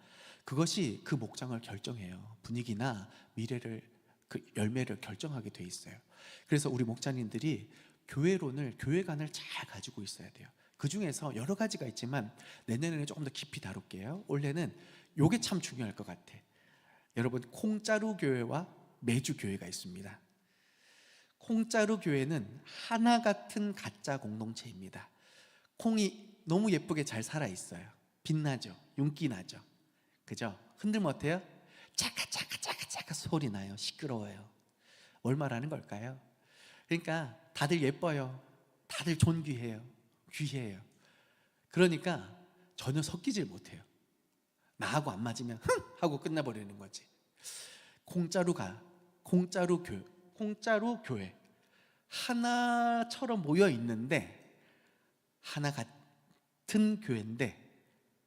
그것이 그 목장을 결정해요. 분위기나 미래를, 그 열매를 결정하게 돼 있어요. 그래서 우리 목자님들이 교회관을 잘 가지고 있어야 돼요. 그 중에서 여러 가지가 있지만 내년에는 조금 더 깊이 다룰게요. 올해는 요게 참 중요할 것 같아. 여러분, 콩자루 교회와 매주 교회가 있습니다. 콩자루 교회는 하나 같은 가짜 공동체입니다. 콩이 너무 예쁘게 잘 살아있어요. 빛나죠? 윤기나죠? 그죠? 흔들면 어때요? 차카차카 소리 나요. 시끄러워요. 뭘 말하는 걸까요? 그러니까 다들 예뻐요. 다들 존귀해요. 귀해요. 그러니까 전혀 섞이질 못해요. 나하고 안 맞으면 흥! 하고 끝나버리는 거지. 콩자루 교회 하나처럼 모여 있는데, 하나 같은 교회인데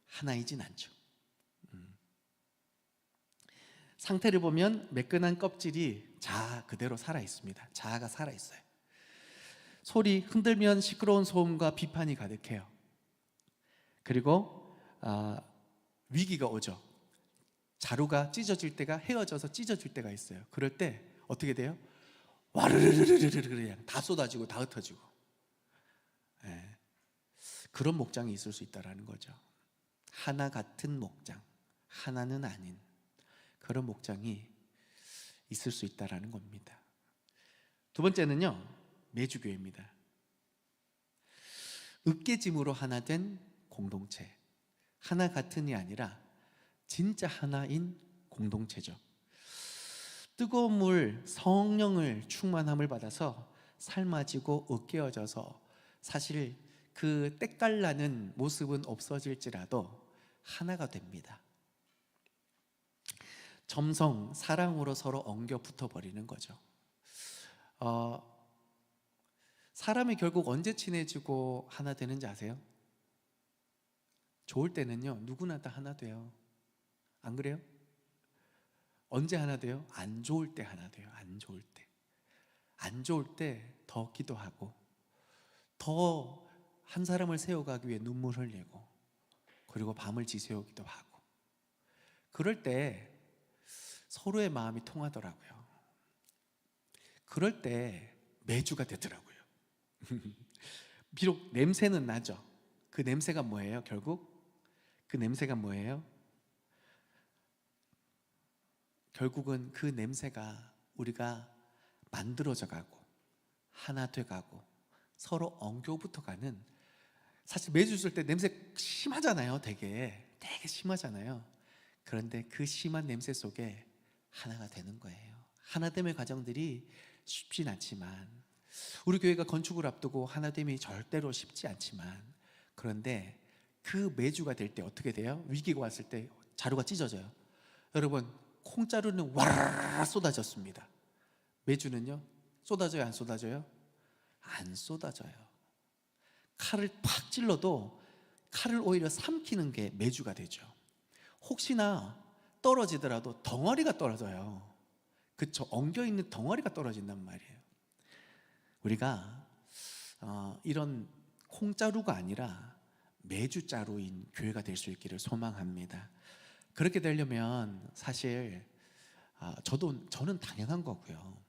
하나이진 않죠. 상태를 보면 매끈한 껍질이 자아 그대로 살아 있습니다. 자아가 살아 있어요. 소리 흔들면 시끄러운 소음과 비판이 가득해요. 그리고 위기가 오죠. 자루가 찢어질 때가, 헤어져서 찢어질 때가 있어요. 그럴 때 어떻게 돼요? 와르르르르르르 그냥 다 쏟아지고 다 흩어지고. 예. 그런 목장이 있을 수 있다라는 거죠. 하나 같은 목장, 하나는 아닌 그런 목장이 있을 수 있다라는 겁니다. 두 번째는요, 매주교회입니다. 으깨짐으로 하나 된 공동체. 하나 같은이 아니라 진짜 하나인 공동체죠. 뜨거운 물, 성령을 충만함을 받아서 삶아지고 으깨어져서 사실 그 때깔나는 모습은 없어질지라도 하나가 됩니다. 점성, 사랑으로 서로 엉겨 붙어버리는 거죠. 사람이 결국 언제 친해지고 하나 되는지 아세요? 좋을 때는요, 누구나 다 하나 돼요. 안 그래요? 언제 하나 돼요? 안 좋을 때 하나 돼요. 안 좋을 때. 안 좋을 때 더 기도하고, 더 한 사람을 세워가기 위해 눈물 흘리고, 그리고 밤을 지새우기도 하고. 그럴 때 서로의 마음이 통하더라고요. 그럴 때 매주가 되더라고요. 비록 냄새는 나죠. 그 냄새가 뭐예요? 결국 그 냄새가 뭐예요? 결국은 그 냄새가 우리가 만들어져 가고 하나 돼 가고 서로 엉겨붙어 가는, 사실 매주 줄 때 냄새 심하잖아요. 되게 심하잖아요. 그런데 그 심한 냄새 속에 하나가 되는 거예요. 하나됨의 과정들이 쉽진 않지만, 우리 교회가 건축을 앞두고 하나됨이 절대로 쉽지 않지만, 그런데 그 매주가 될 때 어떻게 돼요? 위기가 왔을 때 자루가 찢어져요. 여러분, 콩자루는 와라라 쏟아졌습니다. 매주는요? 쏟아져요, 안 쏟아져요? 안 쏟아져요. 칼을 팍 찔러도 칼을 오히려 삼키는 게 매주가 되죠. 혹시나 떨어지더라도 덩어리가 떨어져요. 그쵸? 엉겨있는 덩어리가 떨어진단 말이에요. 우리가 이런 콩자루가 아니라 매주자루인 교회가 될 수 있기를 소망합니다. 그렇게 되려면 사실 저는 당연한 거고요.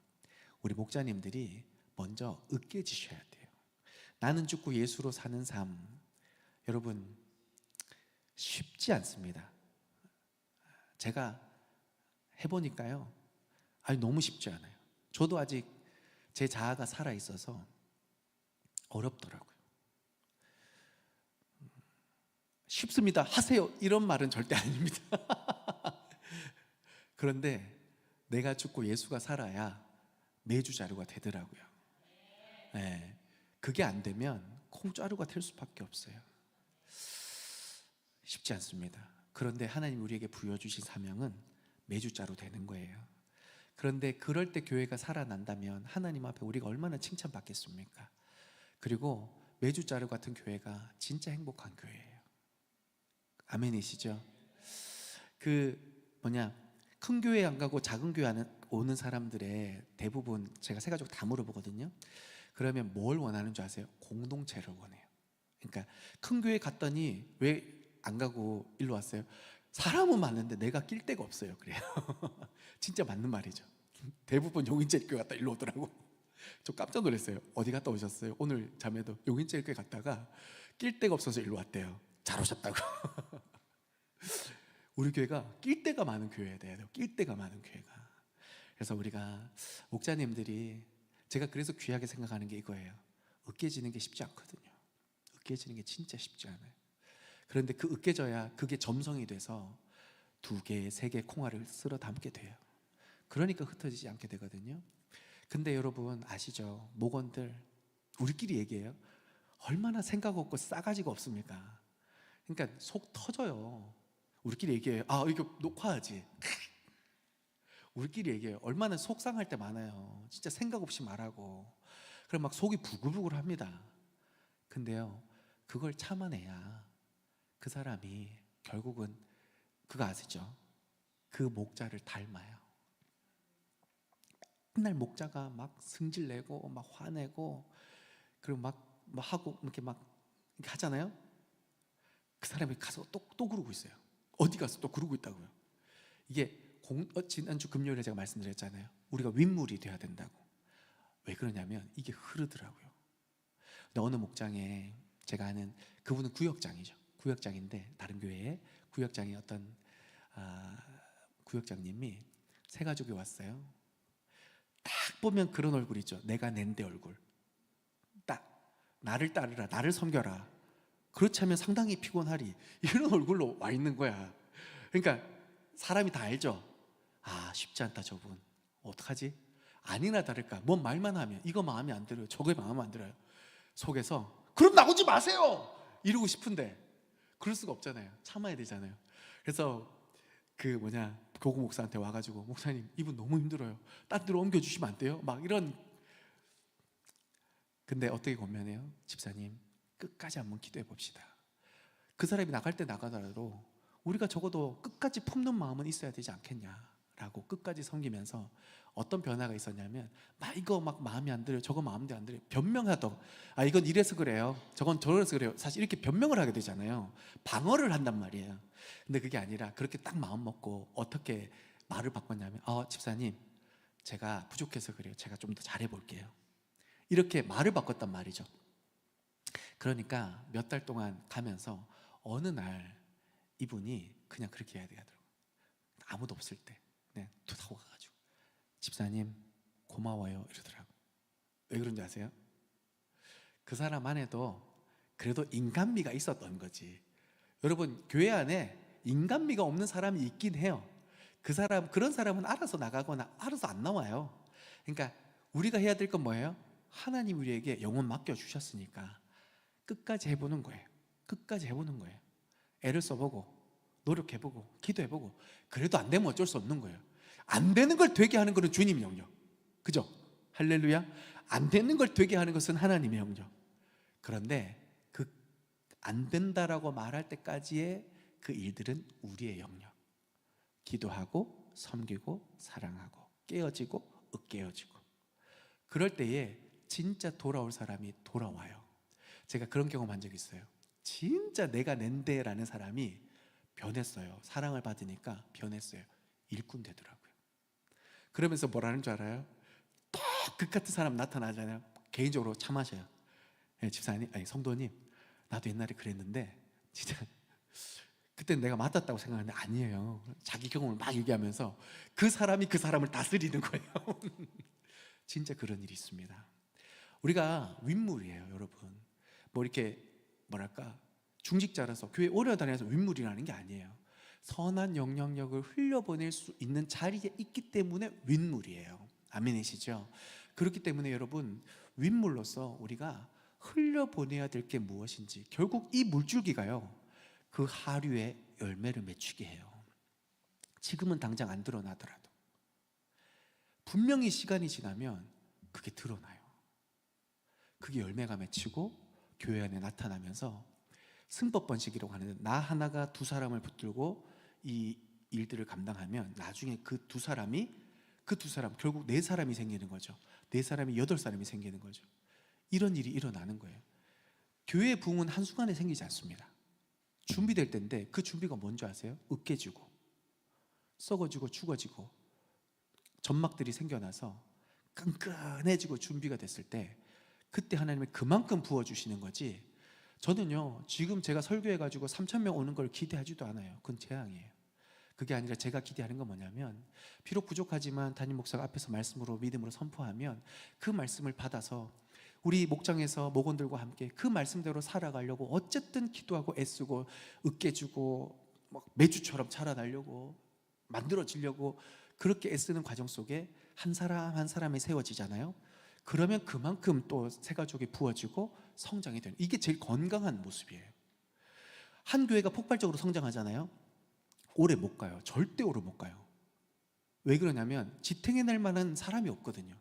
우리 목자님들이 먼저 으깨지셔야 돼요. 나는 죽고 예수로 사는 삶, 여러분 쉽지 않습니다. 제가 해보니까요, 너무 쉽지 않아요. 저도 아직 제 자아가 살아있어서 어렵더라고요. 쉽습니다, 하세요, 이런 말은 절대 아닙니다. 그런데 내가 죽고 예수가 살아야 매주자루가 되더라고요. 네. 그게 안 되면 콩자루가 될 수밖에 없어요. 쉽지 않습니다. 그런데 하나님 우리에게 부여주신 사명은 매주자루 되는 거예요. 그런데 그럴 때 교회가 살아난다면 하나님 앞에 우리가 얼마나 칭찬받겠습니까? 그리고 매주자루 같은 교회가 진짜 행복한 교회예요. 아멘이시죠? 큰 교회 안 가고 작은 교회 오는 사람들의 대부분 제가 세 가족 다 물어보거든요. 그러면 뭘 원하는 줄 아세요? 공동체를 원해요. 그러니까 큰 교회 갔더니 왜 안 가고 일로 왔어요? 사람은 많은데 내가 낄 데가 없어요. 그래요. 진짜 맞는 말이죠. 대부분 용인제일교회 갔다 일로 오더라고. 저 깜짝 놀랐어요. 어디 갔다 오셨어요? 오늘 자매도 용인제일교회 갔다가 낄 데가 없어서 일로 왔대요. 잘 오셨다고. 우리 교회가 낄 데가 많은 교회야 돼요. 낄 데가 많은 교회가. 그래서 우리가 목자님들이, 제가 그래서 귀하게 생각하는 게 이거예요. 으깨지는 게 쉽지 않거든요. 으깨지는 게 진짜 쉽지 않아요. 그런데 그 으깨져야 그게 점성이 돼서 2개, 3개 콩알을 쓸어 담게 돼요. 그러니까 흩어지지 않게 되거든요. 근데 여러분 아시죠? 목원들, 우리끼리 얘기해요. 얼마나 생각 없고 싸가지가 없습니까? 그러니까 속 터져요. 우리끼리 얘기해요. 이거 녹화하지. 우리끼리 얘기해요. 얼마나 속상할 때 많아요. 진짜 생각 없이 말하고. 그럼 막 속이 부글부글 합니다. 근데요, 그걸 참아내야 그 사람이 결국은, 그거 아시죠? 그 목자를 닮아요. 맨날 목자가 막 승질내고 막 화내고 그리고 막 하고 이렇게 하잖아요. 그 사람이 가서 또 그러고 있어요. 어디 가서 또 그러고 있다고요. 이게 지난주 금요일에 제가 말씀드렸잖아요. 우리가 윗물이 돼야 된다고. 왜 그러냐면 이게 흐르더라고요. 근데 어느 목장에 제가 아는 그분은 구역장이죠. 구역장인데 다른 교회에 구역장이 어떤 구역장님이 세 가족이 왔어요. 딱 보면 그런 얼굴 있죠. 내가 낸데 얼굴. 딱 나를 따르라, 나를 섬겨라. 그렇지 않으면 상당히 피곤하리. 이런 얼굴로 와 있는 거야. 그러니까 사람이 다 알죠. 쉽지 않다 저분. 어떡하지? 아니나 다를까 뭔 말만 하면 이거 마음에 안 들어요, 저거 마음에 안 들어요. 속에서 그럼 나오지 마세요 이러고 싶은데 그럴 수가 없잖아요. 참아야 되잖아요. 그래서 교구 목사한테 와가지고 목사님 이분 너무 힘들어요, 딴 데로 옮겨주시면 안 돼요? 막 이런. 근데 어떻게 권면해요? 집사님 끝까지 한번 기도해 봅시다. 그 사람이 나갈 때 나가더라도 우리가 적어도 끝까지 품는 마음은 있어야 되지 않겠냐라고 끝까지 섬기면서 어떤 변화가 있었냐면 이거 마음에 안 들어요, 저거 마음에 안 들어요, 변명하던 이건 이래서 그래요, 저건 저래서 그래요. 사실 이렇게 변명을 하게 되잖아요. 방어를 한단 말이에요. 근데 그게 아니라 그렇게 딱 마음 먹고 어떻게 말을 바꿨냐면 집사님 제가 부족해서 그래요, 제가 좀 더 잘해볼게요. 이렇게 말을 바꿨단 말이죠. 그러니까 몇 달 동안 가면서 어느 날 이분이 그냥 그렇게 해야 되더라고요. 아무도 없을 때 그냥 타고 가가지고 집사님 고마워요 이러더라고요. 왜 그런지 아세요? 그 사람 안에도 그래도 인간미가 있었던 거지. 여러분 교회 안에 인간미가 없는 사람이 있긴 해요. 그런 사람은 알아서 나가거나 알아서 안 나와요. 그러니까 우리가 해야 될 건 뭐예요? 하나님 우리에게 영혼 맡겨주셨으니까 끝까지 해보는 거예요. 끝까지 해보는 거예요. 애를 써보고 노력해보고 기도해보고 그래도 안 되면 어쩔 수 없는 거예요. 안 되는 걸 되게 하는 것은 주님 영역, 그죠? 할렐루야. 안 되는 걸 되게 하는 것은 하나님의 영역. 그런데 그 안 된다라고 말할 때까지의 그 일들은 우리의 영역. 기도하고 섬기고 사랑하고 깨어지고 으깨어지고 그럴 때에 진짜 돌아올 사람이 돌아와요. 제가 그런 경험한 적이 있어요. 진짜 내가 낸데라는 사람이 변했어요. 사랑을 받으니까 변했어요. 일꾼 되더라고요. 그러면서 뭐라는 줄 알아요? 또 그 같은 사람 나타나잖아요. 개인적으로 차 마셔요. 집사님, 성도님, 나도 옛날에 그랬는데 진짜 그때 내가 맞았다고 생각하는데 아니에요. 자기 경험을 막 얘기하면서 그 사람이 그 사람을 다스리는 거예요. 진짜 그런 일이 있습니다. 우리가 윗물이에요, 여러분. 이렇게 중직자라서 교회 오래 다녀서 윗물이라는 게 아니에요. 선한 영향력을 흘려보낼 수 있는 자리에 있기 때문에 윗물이에요. 아멘이시죠? 그렇기 때문에 여러분 윗물로서 우리가 흘려보내야 될 게 무엇인지 결국 이 물줄기가요 그 하류의 열매를 맺히게 해요. 지금은 당장 안 드러나더라도 분명히 시간이 지나면 그게 드러나요. 그게 열매가 맺히고 교회 안에 나타나면서 승법 번식이라고 하는데 나 하나가 두 사람을 붙들고 이 일들을 감당하면 나중에 그 두 사람 결국 네 사람이 생기는 거죠. 네 사람이 8사람이 생기는 거죠. 이런 일이 일어나는 거예요. 교회의 부흥은 한순간에 생기지 않습니다. 준비될 때인데 그 준비가 뭔지 아세요? 으깨지고 썩어지고 죽어지고 점막들이 생겨나서 끈끈해지고 준비가 됐을 때 그때 하나님이 그만큼 부어주시는 거지. 저는요 지금 제가 설교해가지고 3,000명 오는 걸 기대하지도 않아요. 그건 재앙이에요. 그게 아니라 제가 기대하는 건 뭐냐면 비록 부족하지만 담임 목사가 앞에서 말씀으로 믿음으로 선포하면 그 말씀을 받아서 우리 목장에서 목원들과 함께 그 말씀대로 살아가려고 어쨌든 기도하고 애쓰고 으깨주고 막 매주처럼 자라나려고 만들어지려고 그렇게 애쓰는 과정 속에 한 사람 한 사람이 세워지잖아요. 그러면 그만큼 또 새 가족이 부어지고 성장이 되는, 이게 제일 건강한 모습이에요. 한 교회가 폭발적으로 성장하잖아요. 오래 못 가요. 절대 오래 못 가요. 왜 그러냐면 지탱해낼 만한 사람이 없거든요.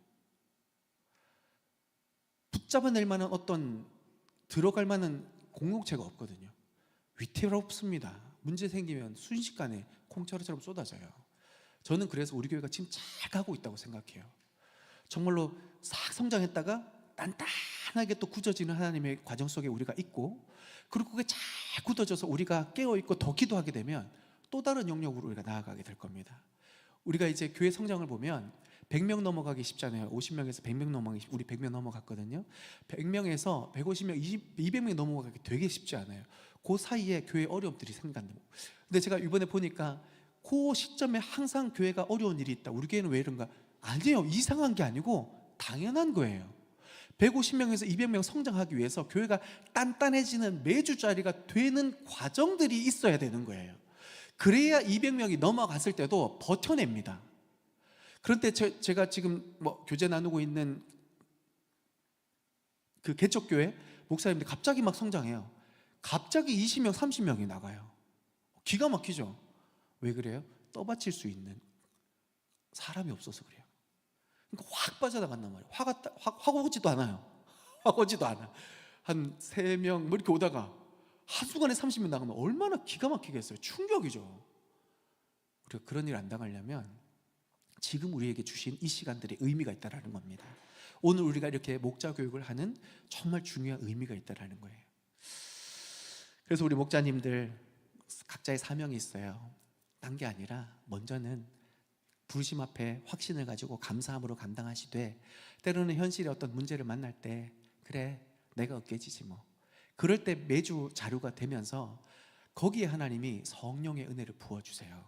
붙잡아낼 만한 어떤 들어갈 만한 공동체가 없거든요. 위태롭습니다. 문제 생기면 순식간에 콩차루처럼 쏟아져요. 저는 그래서 우리 교회가 지금 잘 가고 있다고 생각해요. 정말로 싹 성장했다가 단단하게 또 굳어지는 하나님의 과정 속에 우리가 있고, 그리고 그게 잘 굳어져서 우리가 깨어있고 더 기도하게 되면 또 다른 영역으로 우리가 나아가게 될 겁니다. 우리가 이제 교회 성장을 보면 100명 넘어가기 쉽잖아요. 50명에서 100명 넘어가기, 우리 100명 넘어갔거든요. 100명에서 150명, 200명 넘어가기 되게 쉽지 않아요. 그 사이에 교회 어려움들이 생긴다. 근데 제가 이번에 보니까 그 시점에 항상 교회가 어려운 일이 있다. 우리 교회는 왜 이런가? 아니에요. 이상한 게 아니고 당연한 거예요. 150명에서 200명 성장하기 위해서 교회가 단단해지는 매주짜리가 되는 과정들이 있어야 되는 거예요. 그래야 200명이 넘어갔을 때도 버텨냅니다. 그런데 제가 지금 뭐 교제 나누고 있는 그 개척교회 목사님들 갑자기 막 성장해요. 갑자기 20명, 30명이 나가요. 기가 막히죠. 왜 그래요? 떠받칠 수 있는 사람이 없어서 그래요. 그러니까 확 빠져나간단 말이에요. 확 오지도 않아요. 확 오지도 않아. 한 3명 뭐 이렇게 오다가 한순간에 30명 나가면 얼마나 기가 막히겠어요. 충격이죠. 우리가 그런 일 안 당하려면 지금 우리에게 주신 이 시간들이 의미가 있다는 겁니다. 오늘 우리가 이렇게 목자 교육을 하는 정말 중요한 의미가 있다는 거예요. 그래서 우리 목자님들 각자의 사명이 있어요. 딴 게 아니라 먼저는 부르심 앞에 확신을 가지고 감사함으로 감당하시되, 때로는 현실의 어떤 문제를 만날 때 그래 내가 어깨지지 뭐, 그럴 때 매주 자료가 되면서 거기에 하나님이 성령의 은혜를 부어주세요.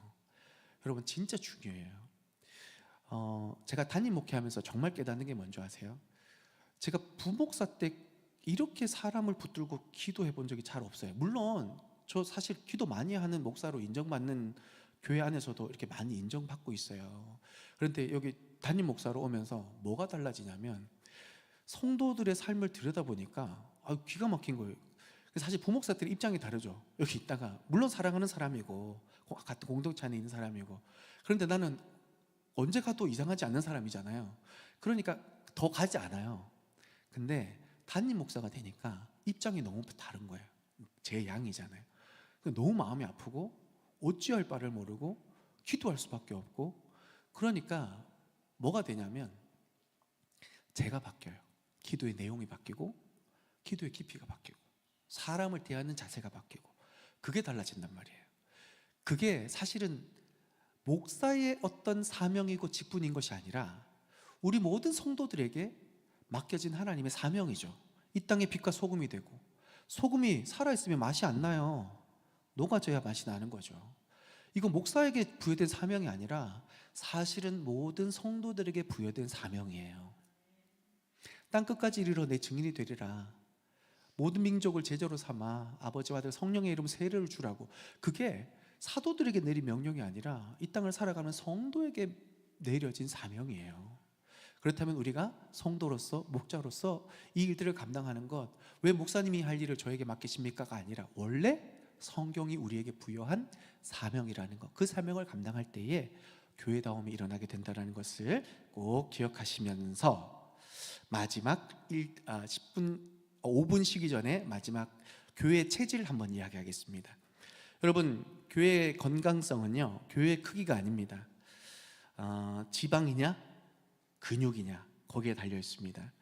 여러분 진짜 중요해요. 제가 담임 목회하면서 정말 깨닫는 게 뭔지 아세요? 제가 부목사 때 이렇게 사람을 붙들고 기도해 본 적이 잘 없어요. 물론 저 사실 기도 많이 하는 목사로 인정받는 교회 안에서도 이렇게 많이 인정받고 있어요. 그런데 여기 담임 목사로 오면서 뭐가 달라지냐면 성도들의 삶을 들여다보니까 기가 막힌 거예요. 사실 부목사들의 입장이 다르죠. 여기 있다가 물론 사랑하는 사람이고 같은 공동체 안에 있는 사람이고, 그런데 나는 언제 가도 이상하지 않는 사람이잖아요. 그러니까 더 가지 않아요. 근데 담임 목사가 되니까 입장이 너무 다른 거예요. 제 양이잖아요. 너무 마음이 아프고 어찌할 바를 모르고 기도할 수밖에 없고, 그러니까 뭐가 되냐면 제가 바뀌어요. 기도의 내용이 바뀌고 기도의 깊이가 바뀌고 사람을 대하는 자세가 바뀌고, 그게 달라진단 말이에요. 그게 사실은 목사의 어떤 사명이고 직분인 것이 아니라 우리 모든 성도들에게 맡겨진 하나님의 사명이죠. 이 땅의 빛과 소금이 되고, 소금이 살아있으면 맛이 안 나요. 녹아져야 맛이 나는 거죠. 이건 목사에게 부여된 사명이 아니라 사실은 모든 성도들에게 부여된 사명이에요. 땅끝까지 이르러 내 증인이 되리라. 모든 민족을 제자로 삼아 아버지와 아들 성령의 이름 세례를 주라고. 그게 사도들에게 내린 명령이 아니라 이 땅을 살아가는 성도에게 내려진 사명이에요. 그렇다면 우리가 성도로서 목자로서 이 일들을 감당하는 것, 왜 목사님이 할 일을 저에게 맡기십니까가 아니라 원래 성경이 우리에게 부여한 사명이라는 것, 그 사명을 감당할 때에 교회다움이 일어나게 된다는 것을 꼭 기억하시면서 마지막 5분 쉬기 전에 마지막 교회의 체질을 한번 이야기하겠습니다. 여러분, 교회의 건강성은요, 교회의 크기가 아닙니다. 지방이냐 근육이냐 거기에 달려 있습니다.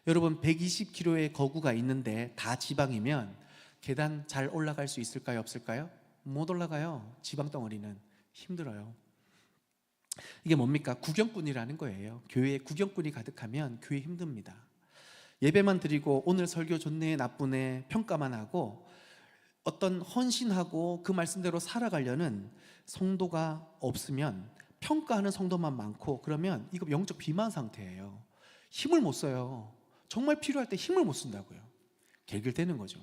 여러분 120kg의 거구가 있는데 다 지방이면 계단 잘 올라갈 수 있을까요? 없을까요? 못 올라가요. 지방 덩어리는 힘들어요. 이게 뭡니까? 구경꾼이라는 거예요. 교회에 구경꾼이 가득하면 교회 힘듭니다. 예배만 드리고 오늘 설교 좋네 나쁘네 평가만 하고 어떤 헌신하고 그 말씀대로 살아가려는 성도가 없으면, 평가하는 성도만 많고 그러면 이거 영적 비만 상태예요. 힘을 못 써요. 정말 필요할 때 힘을 못 쓴다고요. 결결되는 거죠.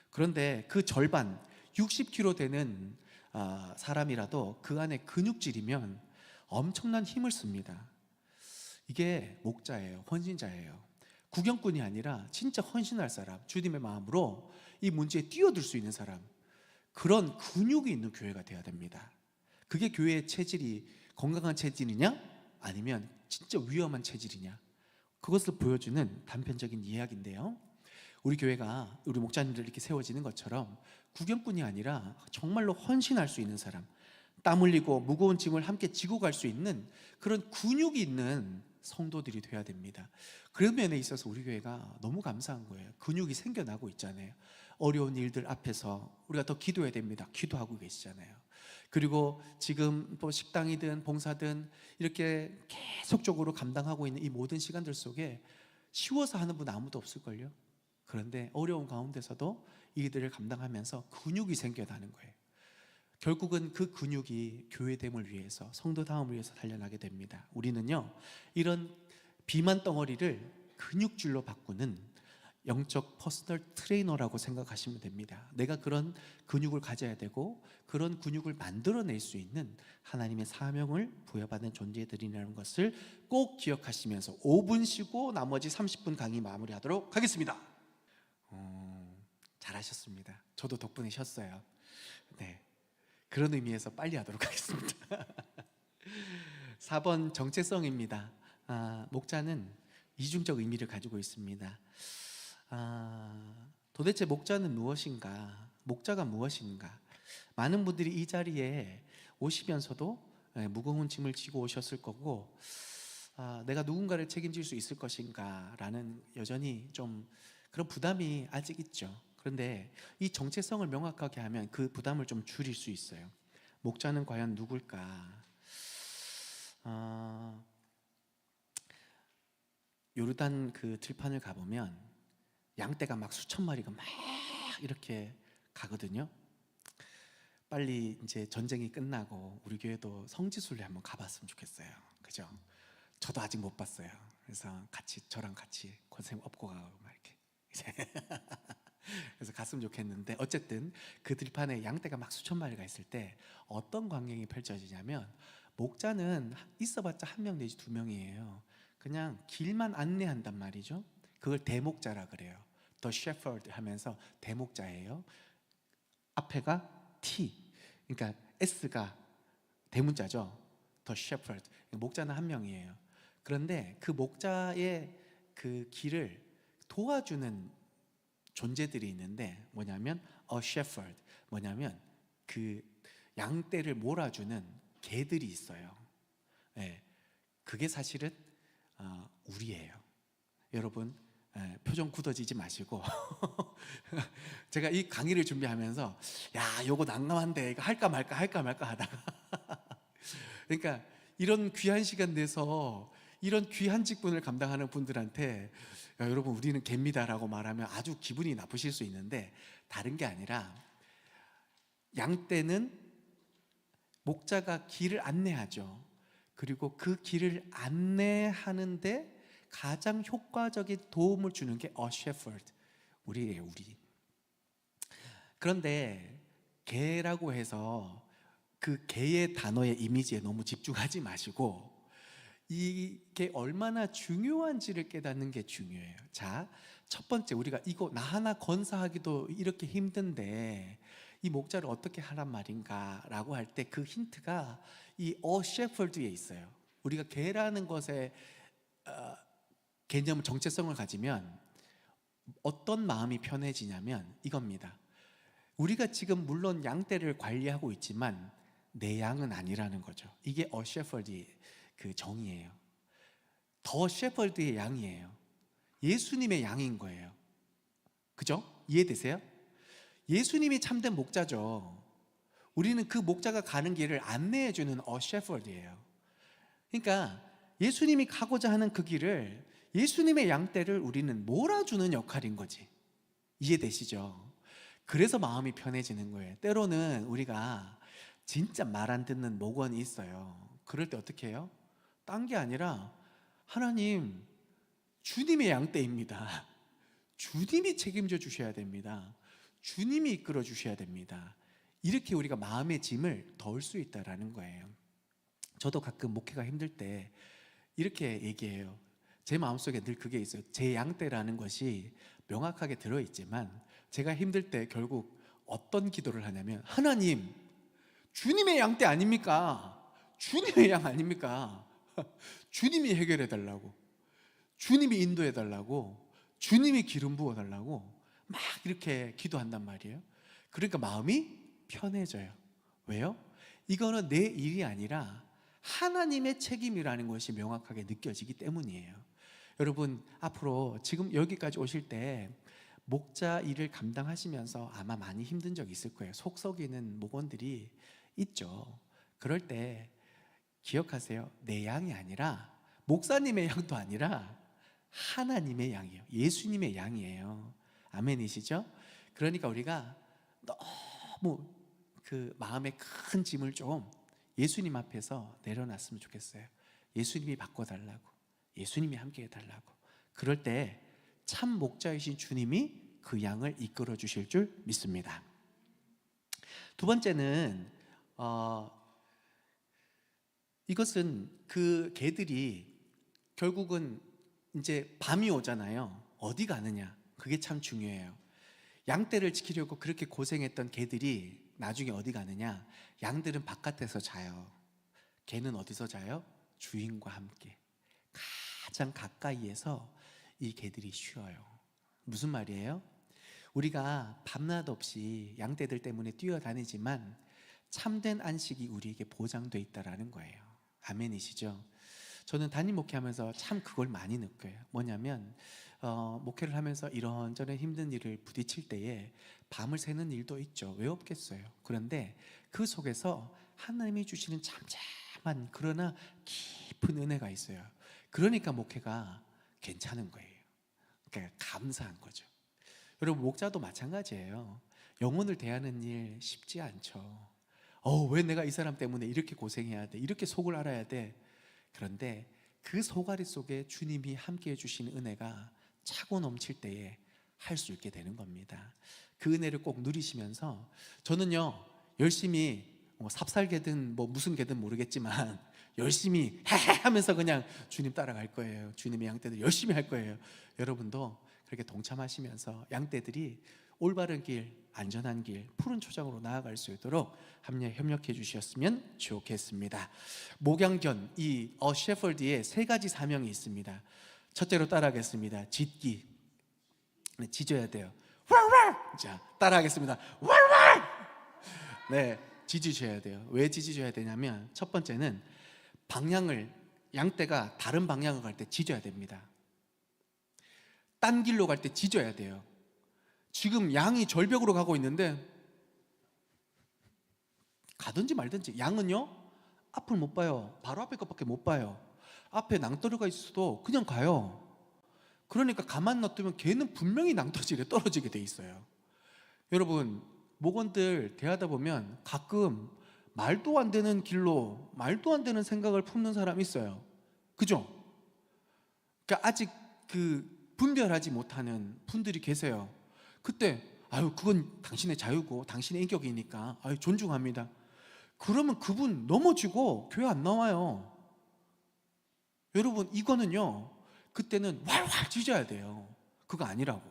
그런데 그 절반 60kg 되는 사람이라도 그 안에 근육질이면 엄청난 힘을 씁니다. 이게 목자예요. 헌신자예요. 구경꾼이 아니라 진짜 헌신할 사람, 주님의 마음으로 이 문제에 뛰어들 수 있는 사람, 그런 근육이 있는 교회가 돼야 됩니다. 그게 교회의 체질이 건강한 체질이냐 아니면 진짜 위험한 체질이냐, 그것을 보여주는 단편적인 이야기인데요, 우리 교회가 우리 목자님들 이렇게 세워지는 것처럼 구경꾼이 아니라 정말로 헌신할 수 있는 사람, 땀 흘리고 무거운 짐을 함께 지고 갈 수 있는 그런 근육이 있는 성도들이 돼야 됩니다. 그런 면에 있어서 우리 교회가 너무 감사한 거예요. 근육이 생겨나고 있잖아요. 어려운 일들 앞에서 우리가 더 기도해야 됩니다. 기도하고 계시잖아요. 그리고 지금 뭐 식당이든 봉사든 이렇게 계속적으로 감당하고 있는 이 모든 시간들 속에 쉬워서 하는 분 아무도 없을걸요. 그런데 어려운 가운데서도 이들을 감당하면서 근육이 생겨나는 거예요. 결국은 그 근육이 교회됨을 위해서, 성도다움을 위해서 단련하게 됩니다. 우리는요, 이런 비만 덩어리를 근육질로 바꾸는 영적 퍼스널 트레이너라고 생각하시면 됩니다. 내가 그런 근육을 가져야 되고 그런 근육을 만들어낼 수 있는 하나님의 사명을 부여받은 존재들이라는 것을 꼭 기억하시면서 5분 쉬고 나머지 30분 강의 마무리하도록 하겠습니다. 잘하셨습니다. 저도 덕분에 쉬었어요. 네, 그런 의미에서 빨리 하도록 하겠습니다. 4번 정체성입니다. 목자는 이중적 의미를 가지고 있습니다. 도대체 목자는 무엇인가? 목자가 무엇인가? 많은 분들이 이 자리에 오시면서도 무거운 짐을 지고 오셨을 거고, 내가 누군가를 책임질 수 있을 것인가? 라는 여전히 좀 그런 부담이 아직 있죠. 그런데 이 정체성을 명확하게 하면 그 부담을 좀 줄일 수 있어요. 목자는 과연 누굴까? 요르단 그 들판을 가보면 양떼가 막 수천 마리가 막 이렇게 가거든요. 빨리 이제 전쟁이 끝나고 우리 교회도 성지순례 한번 가봤으면 좋겠어요. 그죠? 저도 아직 못 봤어요. 그래서 저랑 같이 권쌤 업고 가고 막 이렇게 그래서 갔으면 좋겠는데, 어쨌든 그 들판에 양떼가 막 수천 마리가 있을 때 어떤 광경이 펼쳐지냐면, 목자는 있어봤자 한 명 내지 두 명이에요. 그냥 길만 안내한단 말이죠. 그걸 대목자라 그래요. The shepherd 하면서 대목자예요. 앞에가 T, 그러니까 S가 대문자죠. The shepherd, 목자는 한 명이에요. 그런데 그 목자의 그 길을 도와주는 존재들이 있는데 뭐냐면 a shepherd, 뭐냐면 그 양떼를 몰아주는 개들이 있어요. 네, 그게 사실은 우리예요. 여러분, 표정 굳어지지 마시고 제가 이 강의를 준비하면서 야, 요거 난감한데 이거 할까 말까 하다가 그러니까 이런 귀한 시간 내서 이런 귀한 직분을 감당하는 분들한테 야, 여러분 우리는 개입니다라고 말하면 아주 기분이 나쁘실 수 있는데, 다른 게 아니라 양떼는 목자가 길을 안내하죠. 그리고 그 길을 안내하는데 가장 효과적인 도움을 주는 게 a shepherd, 우리예요, 우리. 그런데 개라고 해서 그 개의 단어의 이미지에 너무 집중하지 마시고 이게 얼마나 중요한지를 깨닫는 게 중요해요. 자, 첫 번째, 우리가 이거 나 하나 건사하기도 이렇게 힘든데 이 목자를 어떻게 하란 말인가 라고 할 때 그 힌트가 이 a shepherd에 있어요. 우리가 개라는 것에 개념, 정체성을 가지면 어떤 마음이 편해지냐면 이겁니다. 우리가 지금 물론 양떼를 관리하고 있지만 내 양은 아니라는 거죠. 이게 a shepherd의 그 정의예요. 더 셰퍼드의 양이에요. 예수님의 양인 거예요. 그죠? 이해되세요? 예수님이 참된 목자죠. 우리는 그 목자가 가는 길을 안내해주는 a shepherd이에요. 그러니까 예수님이 가고자 하는 그 길을, 예수님의 양떼를 우리는 몰아주는 역할인 거지. 이해되시죠? 그래서 마음이 편해지는 거예요. 때로는 우리가 진짜 말 안 듣는 목원이 있어요. 그럴 때 어떻게 해요? 딴 게 아니라 하나님, 주님의 양떼입니다. 주님이 책임져 주셔야 됩니다. 주님이 이끌어 주셔야 됩니다. 이렇게 우리가 마음의 짐을 덜 수 있다라는 거예요. 저도 가끔 목회가 힘들 때 이렇게 얘기해요. 제 마음속에 늘 그게 있어요. 제 양떼라는 것이 명확하게 들어있지만 제가 힘들 때 결국 어떤 기도를 하냐면, 하나님, 주님의 양떼 아닙니까? 주님의 양 아닙니까? 주님이 해결해 달라고, 주님이 인도해 달라고, 주님이 기름 부어 달라고 막 이렇게 기도한단 말이에요. 그러니까 마음이 편해져요. 왜요? 이거는 내 일이 아니라 하나님의 책임이라는 것이 명확하게 느껴지기 때문이에요. 여러분, 앞으로 지금 여기까지 오실 때 목자 일을 감당하시면서 아마 많이 힘든 적 있을 거예요. 속 썩이는 목원들이 있죠. 그럴 때 기억하세요. 내 양이 아니라, 목사님의 양도 아니라 하나님의 양이에요. 예수님의 양이에요. 아멘이시죠? 그러니까 우리가 너무 그 마음의 큰 짐을 좀 예수님 앞에서 내려놨으면 좋겠어요. 예수님이 바꿔달라고, 예수님이 함께 해달라고. 그럴 때 참 목자이신 주님이 그 양을 이끌어 주실 줄 믿습니다. 두 번째는 이것은 그 개들이 결국은 이제 밤이 오잖아요. 어디 가느냐, 그게 참 중요해요. 양떼를 지키려고 그렇게 고생했던 개들이 나중에 어디 가느냐, 양들은 바깥에서 자요. 개는 어디서 자요? 주인과 함께 가장 가까이에서 이 개들이 쉬어요. 무슨 말이에요? 우리가 밤낮 없이 양떼들 때문에 뛰어다니지만 참된 안식이 우리에게 보장되어 있다는 거예요. 아멘이시죠? 저는 담임 목회하면서 참 그걸 많이 느껴요. 뭐냐면 목회를 하면서 이런저런 힘든 일을 부딪힐 때에 밤을 새는 일도 있죠. 왜 없겠어요? 그런데 그 속에서 하나님이 주시는 잠잠한 그러나 깊은 은혜가 있어요. 그러니까 목회가 괜찮은 거예요. 그러니까 감사한 거죠. 여러분, 목자도 마찬가지예요. 영혼을 대하는 일 쉽지 않죠. 왜 내가 이 사람 때문에 이렇게 고생해야 돼? 이렇게 속을 알아야 돼? 그런데 그 속앓이 속에 주님이 함께해 주신 은혜가 차고 넘칠 때에 할 수 있게 되는 겁니다. 그 은혜를 꼭 누리시면서, 저는요 열심히 삽살개든 뭐 무슨 개든 모르겠지만 열심히 해 하면서 그냥 주님 따라갈 거예요. 주님의 양떼들 열심히 할 거예요. 여러분도 그렇게 동참하시면서 양떼들이 올바른 길, 안전한 길, 푸른 초장으로 나아갈 수 있도록 협력해 주셨으면 좋겠습니다. 목양견, 이 셰퍼드의 세 가지 사명이 있습니다. 첫째로 따라하겠습니다. 짖기. 짖어야 돼요. 자, 따라하겠습니다. 네, 짖으셔야 돼요. 왜 짖으셔야 되냐면, 첫 번째는 방향을, 양떼가 다른 방향을 갈 때 짖어야 됩니다. 딴 길로 갈 때 짖어야 돼요. 지금 양이 절벽으로 가고 있는데 가든지 말든지, 양은요 앞을 못 봐요. 바로 앞에 것밖에 못 봐요. 앞에 낭떠러지가 있어도 그냥 가요. 그러니까 가만 놔두면 걔는 분명히 낭떠러지에 떨어지게 돼 있어요. 여러분, 목원들 대하다 보면 가끔 말도 안 되는 길로 말도 안 되는 생각을 품는 사람이 있어요. 그죠? 그러니까 아직 그 분별하지 못하는 분들이 계세요. 그때 그건 당신의 자유고 당신의 인격이니까 존중합니다. 그러면 그분 넘어지고 교회 안 나와요. 여러분, 이거는요 그때는 활활 짖어야 돼요. 그거 아니라고.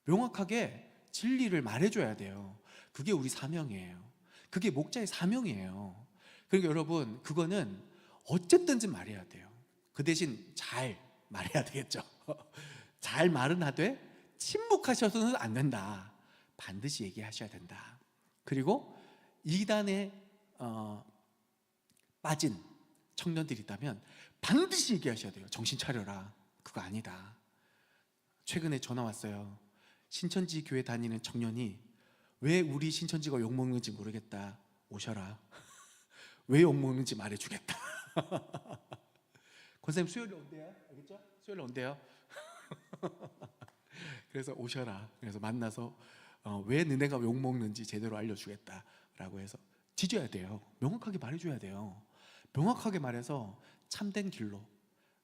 명확하게 진리를 말해줘야 돼요. 그게 우리 사명이에요. 그게 목자의 사명이에요. 그러니까 여러분, 그거는 어쨌든지 말해야 돼요. 그 대신 잘 말해야 되겠죠. 잘 말은 하되 침묵하셔서는 안 된다. 반드시 얘기하셔야 된다. 그리고 이단에 빠진 청년들이 있다면 반드시 얘기하셔야 돼요. 정신 차려라. 그거 아니다. 최근에 전화 왔어요. 신천지 교회 다니는 청년이 왜 우리 신천지가 욕먹는지 모르겠다. 오셔라. 왜 욕먹는지 말해주겠다. 권사님 수요일에 온대요. 알겠죠? 수요일에 온대요. 그래서 오셔라. 그래서 만나서 왜 너네가 욕먹는지 제대로 알려주겠다라고 해서 짖어야 돼요. 명확하게 말해줘야 돼요. 명확하게 말해서 참된 길로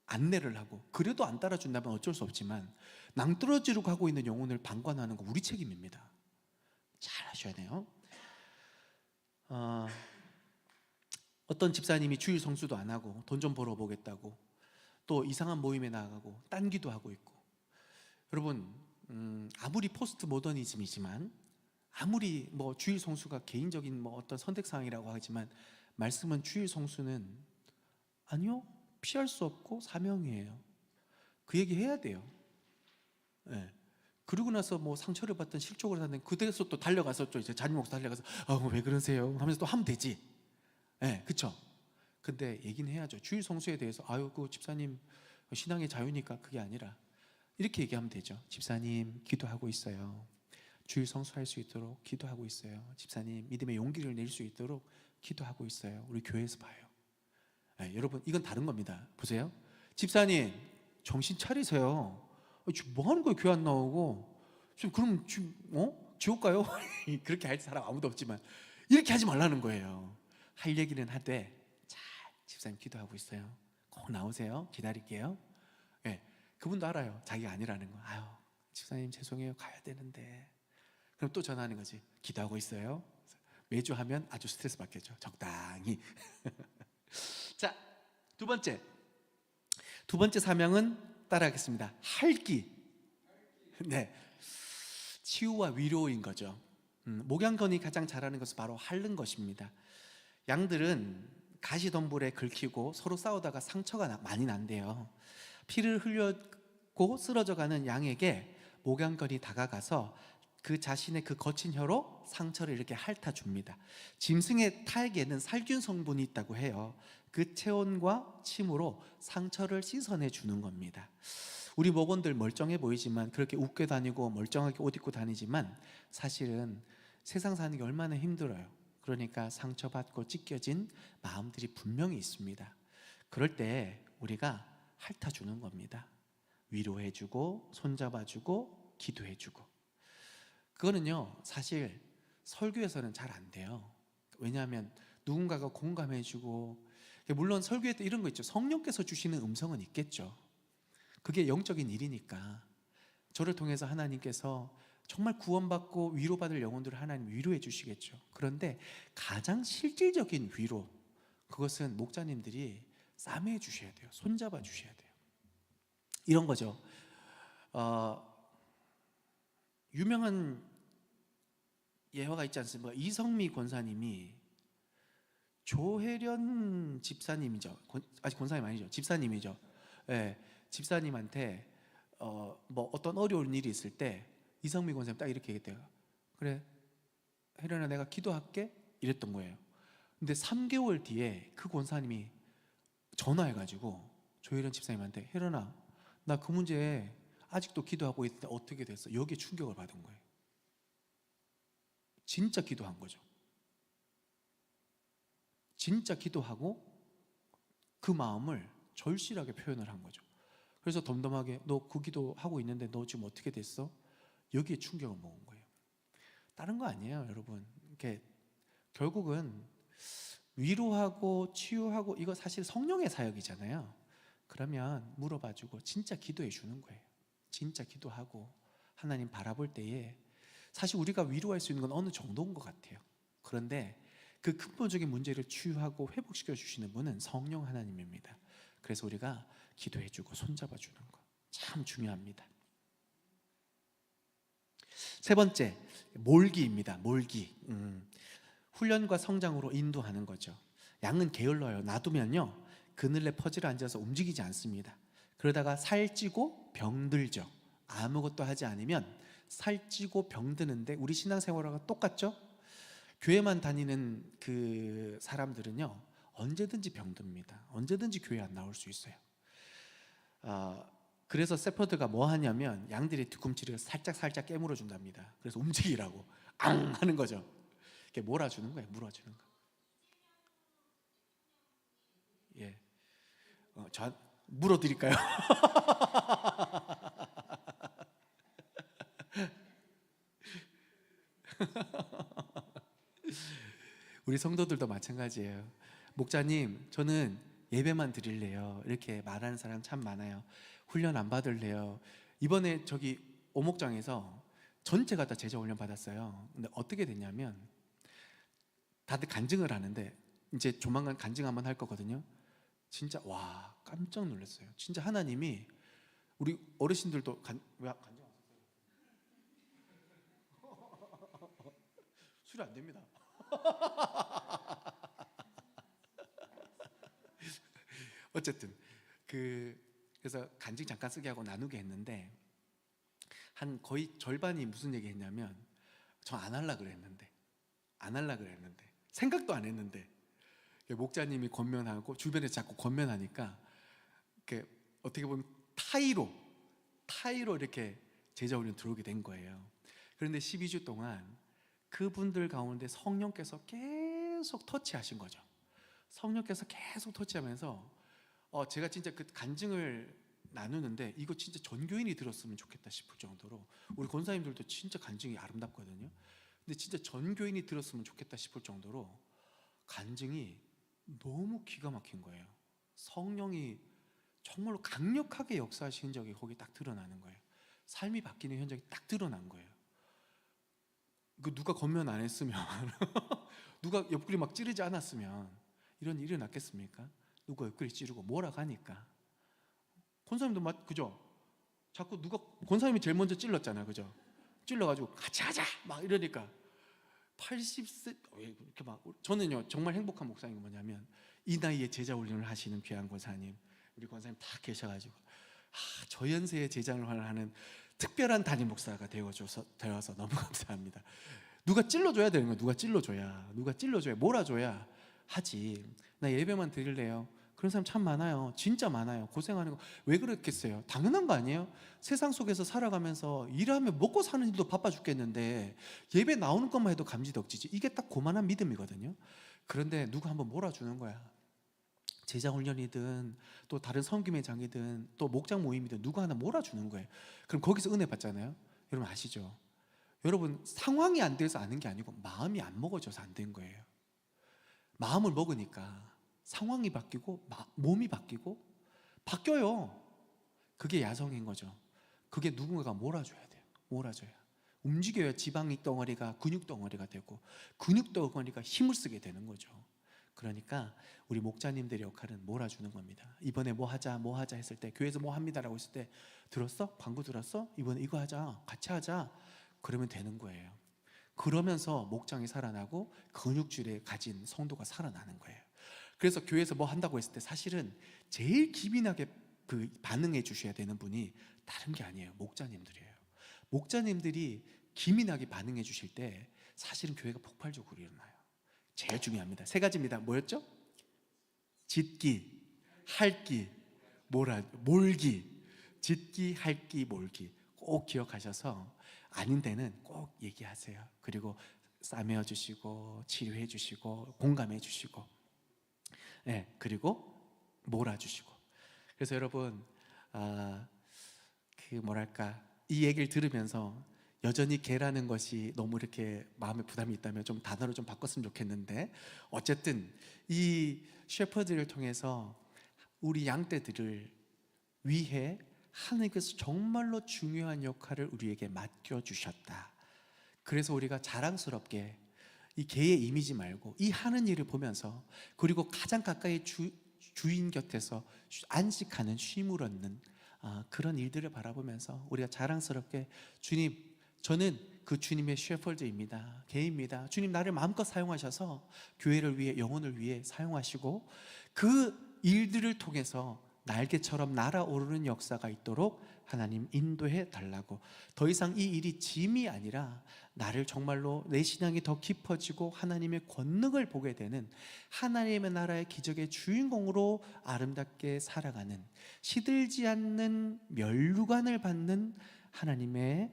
안내를 하고, 그래도 안 따라준다면 어쩔 수 없지만 낭떠러지로 가고 있는 영혼을 방관하는 거 우리 책임입니다. 잘 하셔야 돼요. 어떤 집사님이 주일 성수도 안 하고 돈 좀 벌어보겠다고 또 이상한 모임에 나가고 딴기도 하고 있고, 여러분, 아무리 포스트 모더니즘이지만, 아무리 뭐 주일 성수가 개인적인 뭐 어떤 선택사항이라고 하지만, 말씀은 주일 성수는 아니요, 피할 수 없고 사명이에요. 그 얘기 해야 돼요. 네. 그러고 나서 뭐 상처를 받든 실족을 하든 그때서 또 달려가서 또 이제 담임 목사 달려가서 왜 그러세요 하면서 또 하면 되지. 예, 그쵸? 근데 얘기는 해야죠. 주일 성수에 대해서 그 집사님 신앙의 자유니까 그게 아니라 이렇게 얘기하면 되죠. 집사님 기도하고 있어요. 주일 성수할 수 있도록 기도하고 있어요. 집사님 믿음의 용기를 낼 수 있도록 기도하고 있어요. 우리 교회에서 봐요. 네, 여러분 이건 다른 겁니다. 보세요. 집사님 정신 차리세요. 지금 뭐 하는 거예요? 교회 안 나오고 지금 그럼 지금 지옥 가요? 그렇게 할 사람 아무도 없지만 이렇게 하지 말라는 거예요. 할 얘기는 하되 자 집사님 기도하고 있어요. 꼭 나오세요. 기다릴게요. 네, 그분도 알아요. 자기가 아니라는 거. 집사님 죄송해요. 가야 되는데. 그럼 또 전화하는 거지. 기도하고 있어요. 매주 하면 아주 스트레스 받겠죠. 적당히. 자, 두 번째 사명은 따라하겠습니다. 할기. 네, 치유와 위로인 거죠. 목양건이 가장 잘하는 것은 바로 핥는 것입니다. 양들은 가시덤불에 긁히고 서로 싸우다가 상처가 많이 난대요. 피를 흘렸고 쓰러져가는 양에게 목양건이 다가가서 그 자신의 그 거친 혀로 상처를 이렇게 핥아줍니다. 짐승의 탈에는 살균 성분이 있다고 해요. 그 체온과 침으로 상처를 씻어내 주는 겁니다. 우리 목원들 멀쩡해 보이지만 그렇게 웃게 다니고 멀쩡하게 옷 입고 다니지만 사실은 세상 사는 게 얼마나 힘들어요. 그러니까 상처받고 찢겨진 마음들이 분명히 있습니다. 그럴 때 우리가 핥아주는 겁니다. 위로해주고 손잡아주고 기도해주고. 그거는요 사실 설교에서는 잘 안 돼요. 왜냐하면 누군가가 공감해주고, 물론 설교에 때 이런 거 있죠. 성령께서 주시는 음성은 있겠죠. 그게 영적인 일이니까 저를 통해서 하나님께서 정말 구원받고 위로받을 영혼들을 하나님 위로해 주시겠죠. 그런데 가장 실질적인 위로, 그것은 목자님들이 싸매해 주셔야 돼요. 손잡아 주셔야 돼요. 이런 거죠. 유명한 예화가 있지 않습니까? 이성미 권사님이 조혜련 집사님이죠. 아직 권사님 아니죠. 집사님이죠. 네, 집사님한테 뭐 어떤 어려운 일이 있을 때 이성미 권사님 딱 이렇게 얘기했대요. 그래, 혜련아 내가 기도할게 이랬던 거예요. 근데 3개월 뒤에 그 권사님이 전화해가지고 조혜련 집사님한테 혜련아 나 그 문제 아직도 기도하고 있는데 어떻게 됐어? 여기에 충격을 받은 거예요. 진짜 기도한 거죠. 진짜 기도하고 그 마음을 절실하게 표현을 한 거죠. 그래서 덤덤하게 너 그 기도하고 있는데 너 지금 어떻게 됐어? 여기에 충격을 먹은 거예요. 다른 거 아니에요, 여러분. 이렇게 결국은 위로하고 치유하고 이거 사실 성령의 사역이잖아요. 그러면 물어봐주고 진짜 기도해 주는 거예요. 진짜 기도하고 하나님 바라볼 때에 사실 우리가 위로할 수 있는 건 어느 정도인 것 같아요. 그런데 그 근본적인 문제를 치유하고 회복시켜 주시는 분은 성령 하나님입니다. 그래서 우리가 기도해 주고 손잡아 주는 거 참 중요합니다. 세 번째, 몰기입니다. 몰기. 훈련과 성장으로 인도하는 거죠. 양은 게을러요. 놔두면요 그늘에 퍼지러 앉아서 움직이지 않습니다. 그러다가 살찌고 병들죠. 아무것도 하지 않으면 살찌고 병드는데 우리 신앙생활과 똑같죠? 교회만 다니는 그 사람들은요 언제든지 병듭니다. 언제든지 교회 안 나올 수 있어요. 그래서 세퍼드가 뭐 하냐면 양들의 뒤꿈치를 살짝 깨물어 준답니다. 그래서 움직이라고 앙 하는 거죠. 이렇게 몰아주는 거예요. 물어주는 거. 예, 저 물어드릴까요? 우리 성도들도 마찬가지예요. 목자님, 저는 예배만 드릴래요. 이렇게 말하는 사람 참 많아요. 훈련 안 받을래요. 이번에 저기 오목장에서 전체가 다 제자 훈련 받았어요. 근데 어떻게 됐냐면 다들 간증을 하는데 이제 조만간 간증 한번 할 거거든요. 진짜 와 깜짝 놀랐어요. 진짜 하나님이 우리 어르신들도 왜 간증 안 했어요? 술이 안 됩니다. 어쨌든 그래서 간증 잠깐 쓰게 하고 나누게 했는데 한 거의 절반이 무슨 얘기 했냐면, 저 안 할라 그랬는데, 생각도 안 했는데 목자님이 권면하고 주변에 자꾸 권면하니까 이렇게 어떻게 보면 타이로 이렇게 제자훈련 들어오게 된 거예요. 그런데 12주 동안 그분들 가운데 성령께서 계속 터치하신 거죠. 성령께서 계속 터치하면서 제가 진짜 그 간증을 나누는데 이거 진짜 전교인이 들었으면 좋겠다 싶을 정도로, 우리 권사님들도 진짜 간증이 아름답거든요. 근데 진짜 전교인이 들었으면 좋겠다 싶을 정도로 간증이 너무 기가 막힌 거예요. 성령이 정말로 강력하게 역사하신 적이 거기 딱 드러나는 거예요. 삶이 바뀌는 현장이 딱 드러난 거예요. 그 누가 권면 안 했으면 누가 옆구리 막 찌르지 않았으면 이런 일이 났겠습니까? 누가 옆구리 찌르고 뭐라 하니까. 권사님도 그죠? 자꾸 누가, 권사님이 제일 먼저 찔렀잖아요, 그죠? 찔러가지고 같이 하자 막 이러니까 80세 이렇게 막. 저는요 정말 행복한 목사님이 뭐냐면, 이 나이에 제자 훈련을 하시는 귀한 권사님, 우리 권사님 다 계셔가지고 저 연세에 제자 훈련을 하는 특별한 담임 목사가 되어서 너무 감사합니다. 누가 찔러줘야 되는 거예요. 누가 찔러줘야 몰아줘야 하지. 나 예배만 드릴래요. 그런 사람 참 많아요. 진짜 많아요. 고생하는 거 왜 그렇겠어요? 당연한 거 아니에요? 세상 속에서 살아가면서 일하면 먹고 사는 일도 바빠 죽겠는데 예배 나오는 것만 해도 감지덕지지. 이게 딱 고만한 믿음이거든요. 그런데 누가 한번 몰아주는 거야. 제자훈련이든 또 다른 섬김의장이든 또 목장 모임이든 누가 하나 몰아주는 거예요. 그럼 거기서 은혜 받잖아요. 여러분 아시죠? 여러분 상황이 안 돼서 아는 게 아니고 마음이 안 먹어져서 안 된 거예요. 마음을 먹으니까 상황이 바뀌고 몸이 바뀌고 바뀌어요. 그게 야성인 거죠. 그게 누군가가 몰아줘야 돼요. 몰아줘야. 움직여야 지방 덩어리가 근육 덩어리가 되고 근육 덩어리가 힘을 쓰게 되는 거죠. 그러니까 우리 목자님들의 역할은 몰아주는 겁니다. 이번에 뭐 하자 했을 때, 교회에서 뭐 합니다라고 했을 때, 들었어? 광고 들었어? 이번에 이거 하자, 같이 하자, 그러면 되는 거예요. 그러면서 목장이 살아나고 근육줄에 가진 성도가 살아나는 거예요. 그래서 교회에서 뭐 한다고 했을 때 사실은 제일 기민하게 그 반응해 주셔야 되는 분이 다른 게 아니에요. 목자님들이에요. 목자님들이 기민하게 반응해 주실 때 사실은 교회가 폭발적으로 일어나요. 제일 중요합니다. 3가지입니다. 뭐였죠? 짓기, 할기, 몰기. 짓기, 할기, 몰기. 꼭 기억하셔서 아닌 데는 꼭 얘기하세요. 그리고 싸매어 주시고 치료해 주시고 공감해 주시고, 네, 그리고 몰아주시고. 그래서 여러분 이 얘기를 들으면서 여전히 개라는 것이 너무 이렇게 마음에 부담이 있다면 좀 단어를 좀 바꿨으면 좋겠는데, 어쨌든 이 셰퍼드를 통해서 우리 양떼들을 위해 하나님께서 정말로 중요한 역할을 우리에게 맡겨주셨다. 그래서 우리가 자랑스럽게 이 개의 이미지 말고 이 하는 일을 보면서, 그리고 가장 가까이 주인 곁에서 안식하는 쉼을 얻는 그런 일들을 바라보면서 우리가 자랑스럽게, 주님, 저는 그 주님의 셰퍼드입니다, 개입니다. 주님, 나를 마음껏 사용하셔서 교회를 위해, 영혼을 위해 사용하시고 그 일들을 통해서 날개처럼 날아오르는 역사가 있도록 하나님 인도해 달라고. 더 이상 이 일이 짐이 아니라 나를 정말로 내 신앙이 더 깊어지고 하나님의 권능을 보게 되는 하나님의 나라의 기적의 주인공으로 아름답게 살아가는, 시들지 않는 면류관을 받는 하나님의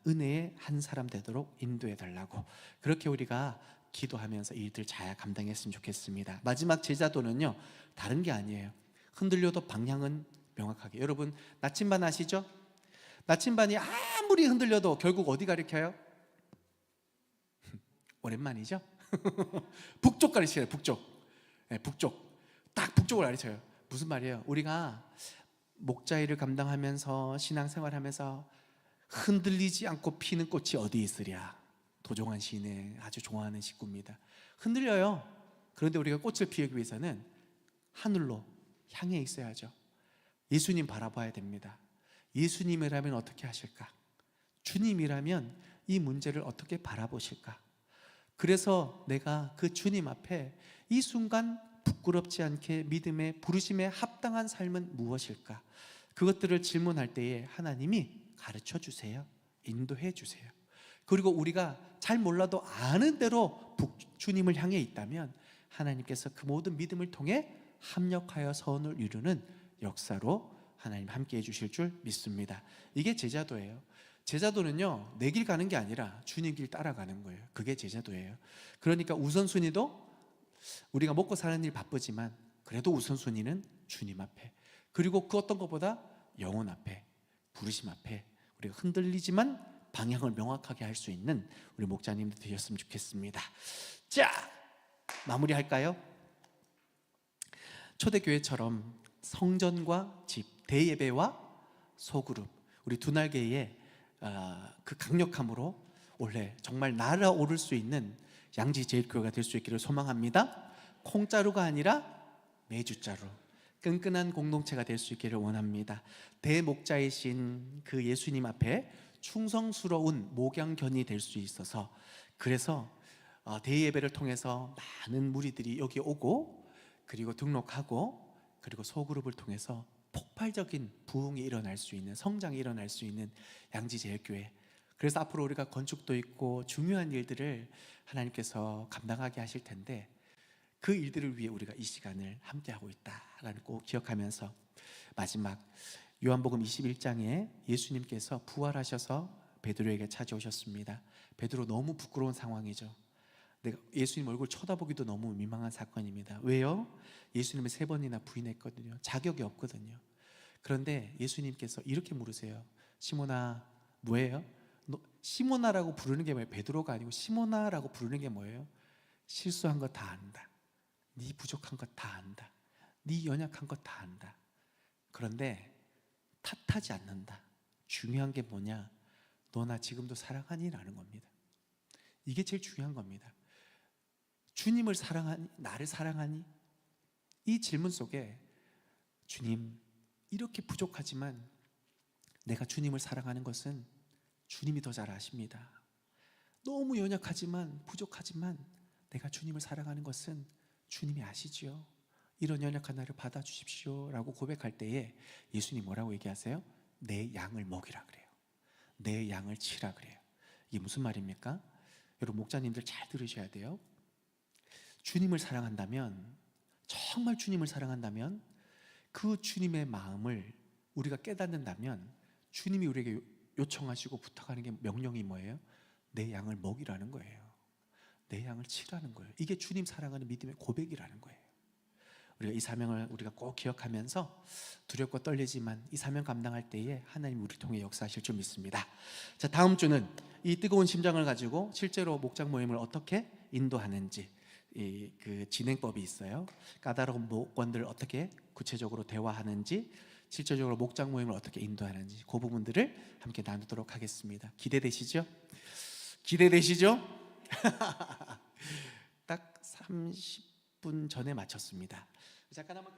은혜의 한 사람 되도록 인도해 달라고. 그렇게 우리가 기도하면서 이 일들 잘 감당했으면 좋겠습니다. 마지막 제자도는요, 다른 게 아니에요. 흔들려도 방향은 명확하게. 여러분 나침반 아시죠? 나침반이 아무리 흔들려도 결국 어디 가리켜요? 오랜만이죠? 북쪽 가리켜요. 북쪽. 네, 북쪽. 딱 북쪽을 가리켜요. 무슨 말이에요? 우리가 목자 일을 감당하면서 신앙생활하면서 흔들리지 않고 피는 꽃이 어디 있으랴? 도종환 시인의 아주 좋아하는 식구입니다. 흔들려요. 그런데 우리가 꽃을 피우기 위해서는 하늘로 향해 있어야죠. 예수님 바라봐야 됩니다. 예수님이라면 어떻게 하실까? 주님이라면 이 문제를 어떻게 바라보실까? 그래서 내가 그 주님 앞에 이 순간 부끄럽지 않게 믿음의 부르심에 합당한 삶은 무엇일까? 그것들을 질문할 때에 하나님이 가르쳐 주세요. 인도해 주세요. 그리고 우리가 잘 몰라도 아는 대로 주님을 향해 있다면 하나님께서 그 모든 믿음을 통해 합력하여 선을 이루는 역사로 하나님 함께 해주실 줄 믿습니다. 이게 제자도예요. 제자도는요, 내 길 가는 게 아니라 주님 길 따라가는 거예요. 그게 제자도예요. 그러니까 우선순위도 우리가 먹고 사는 일 바쁘지만 그래도 우선순위는 주님 앞에, 그리고 그 어떤 것보다 영혼 앞에, 부르심 앞에 우리가 흔들리지만 방향을 명확하게 할 수 있는 우리 목자님들 되셨으면 좋겠습니다. 자, 마무리할까요? 초대교회처럼 성전과 집, 대예배와 소그룹, 우리 두날개의 그 강력함으로 올해 정말 날아오를 수 있는 양지제일교회가 될 수 있기를 소망합니다. 콩자루가 아니라 매주자루, 끈끈한 공동체가 될 수 있기를 원합니다. 대목자이신 그 예수님 앞에 충성스러운 목양견이 될 수 있어서, 그래서 대예배를 통해서 많은 무리들이 여기 오고, 그리고 등록하고, 그리고 소그룹을 통해서 폭발적인 부흥이 일어날 수 있는, 성장이 일어날 수 있는 양지제일교회. 그래서 앞으로 우리가 건축도 있고 중요한 일들을 하나님께서 감당하게 하실 텐데, 그 일들을 위해 우리가 이 시간을 함께하고 있다라는 꼭 기억하면서, 마지막 요한복음 21장에 예수님께서 부활하셔서 베드로에게 찾아오셨습니다. 베드로 너무 부끄러운 상황이죠. 내가 예수님 얼굴 쳐다보기도 너무 민망한 사건입니다. 왜요? 예수님을 3번이나 부인했거든요. 자격이 없거든요. 그런데 예수님께서 이렇게 물으세요. 시몬아, 뭐예요? 너 시몬아라고 부르는 게 뭐예요? 베드로가 아니고 시몬아라고 부르는 게 뭐예요? 실수한 거 다 안다. 네 부족한 거 다 안다. 네 연약한 거 다 안다. 그런데 탓하지 않는다. 중요한 게 뭐냐? 너 나 지금도 사랑하니? 라는 겁니다. 이게 제일 중요한 겁니다. 주님을 사랑하니? 나를 사랑하니? 이 질문 속에 주님, 이렇게 부족하지만 내가 주님을 사랑하는 것은 주님이 더 잘 아십니다. 너무 연약하지만, 부족하지만 내가 주님을 사랑하는 것은 주님이 아시지요. 이런 연약한 나를 받아주십시오 라고 고백할 때에 예수님 뭐라고 얘기하세요? 내 양을 먹이라 그래요. 내 양을 치라 그래요. 이게 무슨 말입니까? 여러분 목자님들 잘 들으셔야 돼요. 주님을 사랑한다면, 정말 주님을 사랑한다면, 그 주님의 마음을 우리가 깨닫는다면 주님이 우리에게 요청하시고 부탁하는 게, 명령이 뭐예요? 내 양을 먹이라는 거예요. 내 양을 치라는 거예요. 이게 주님 사랑하는 믿음의 고백이라는 거예요. 우리가 이 사명을 우리가 꼭 기억하면서 두렵고 떨리지만 이 사명 감당할 때에 하나님 우리를 통해 역사하실 줄 믿습니다. 자, 다음 주는 이 뜨거운 심장을 가지고 실제로 목장 모임을 어떻게 인도하는지, 그 진행법이 있어요. 까다로운 목원들 어떻게 구체적으로 대화하는지, 실질적으로 목장 모임을 어떻게 인도하는지, 그 부분들을 함께 나누도록 하겠습니다. 기대되시죠? 기대되시죠? 딱 30분 전에 마쳤습니다. 잠깐 한번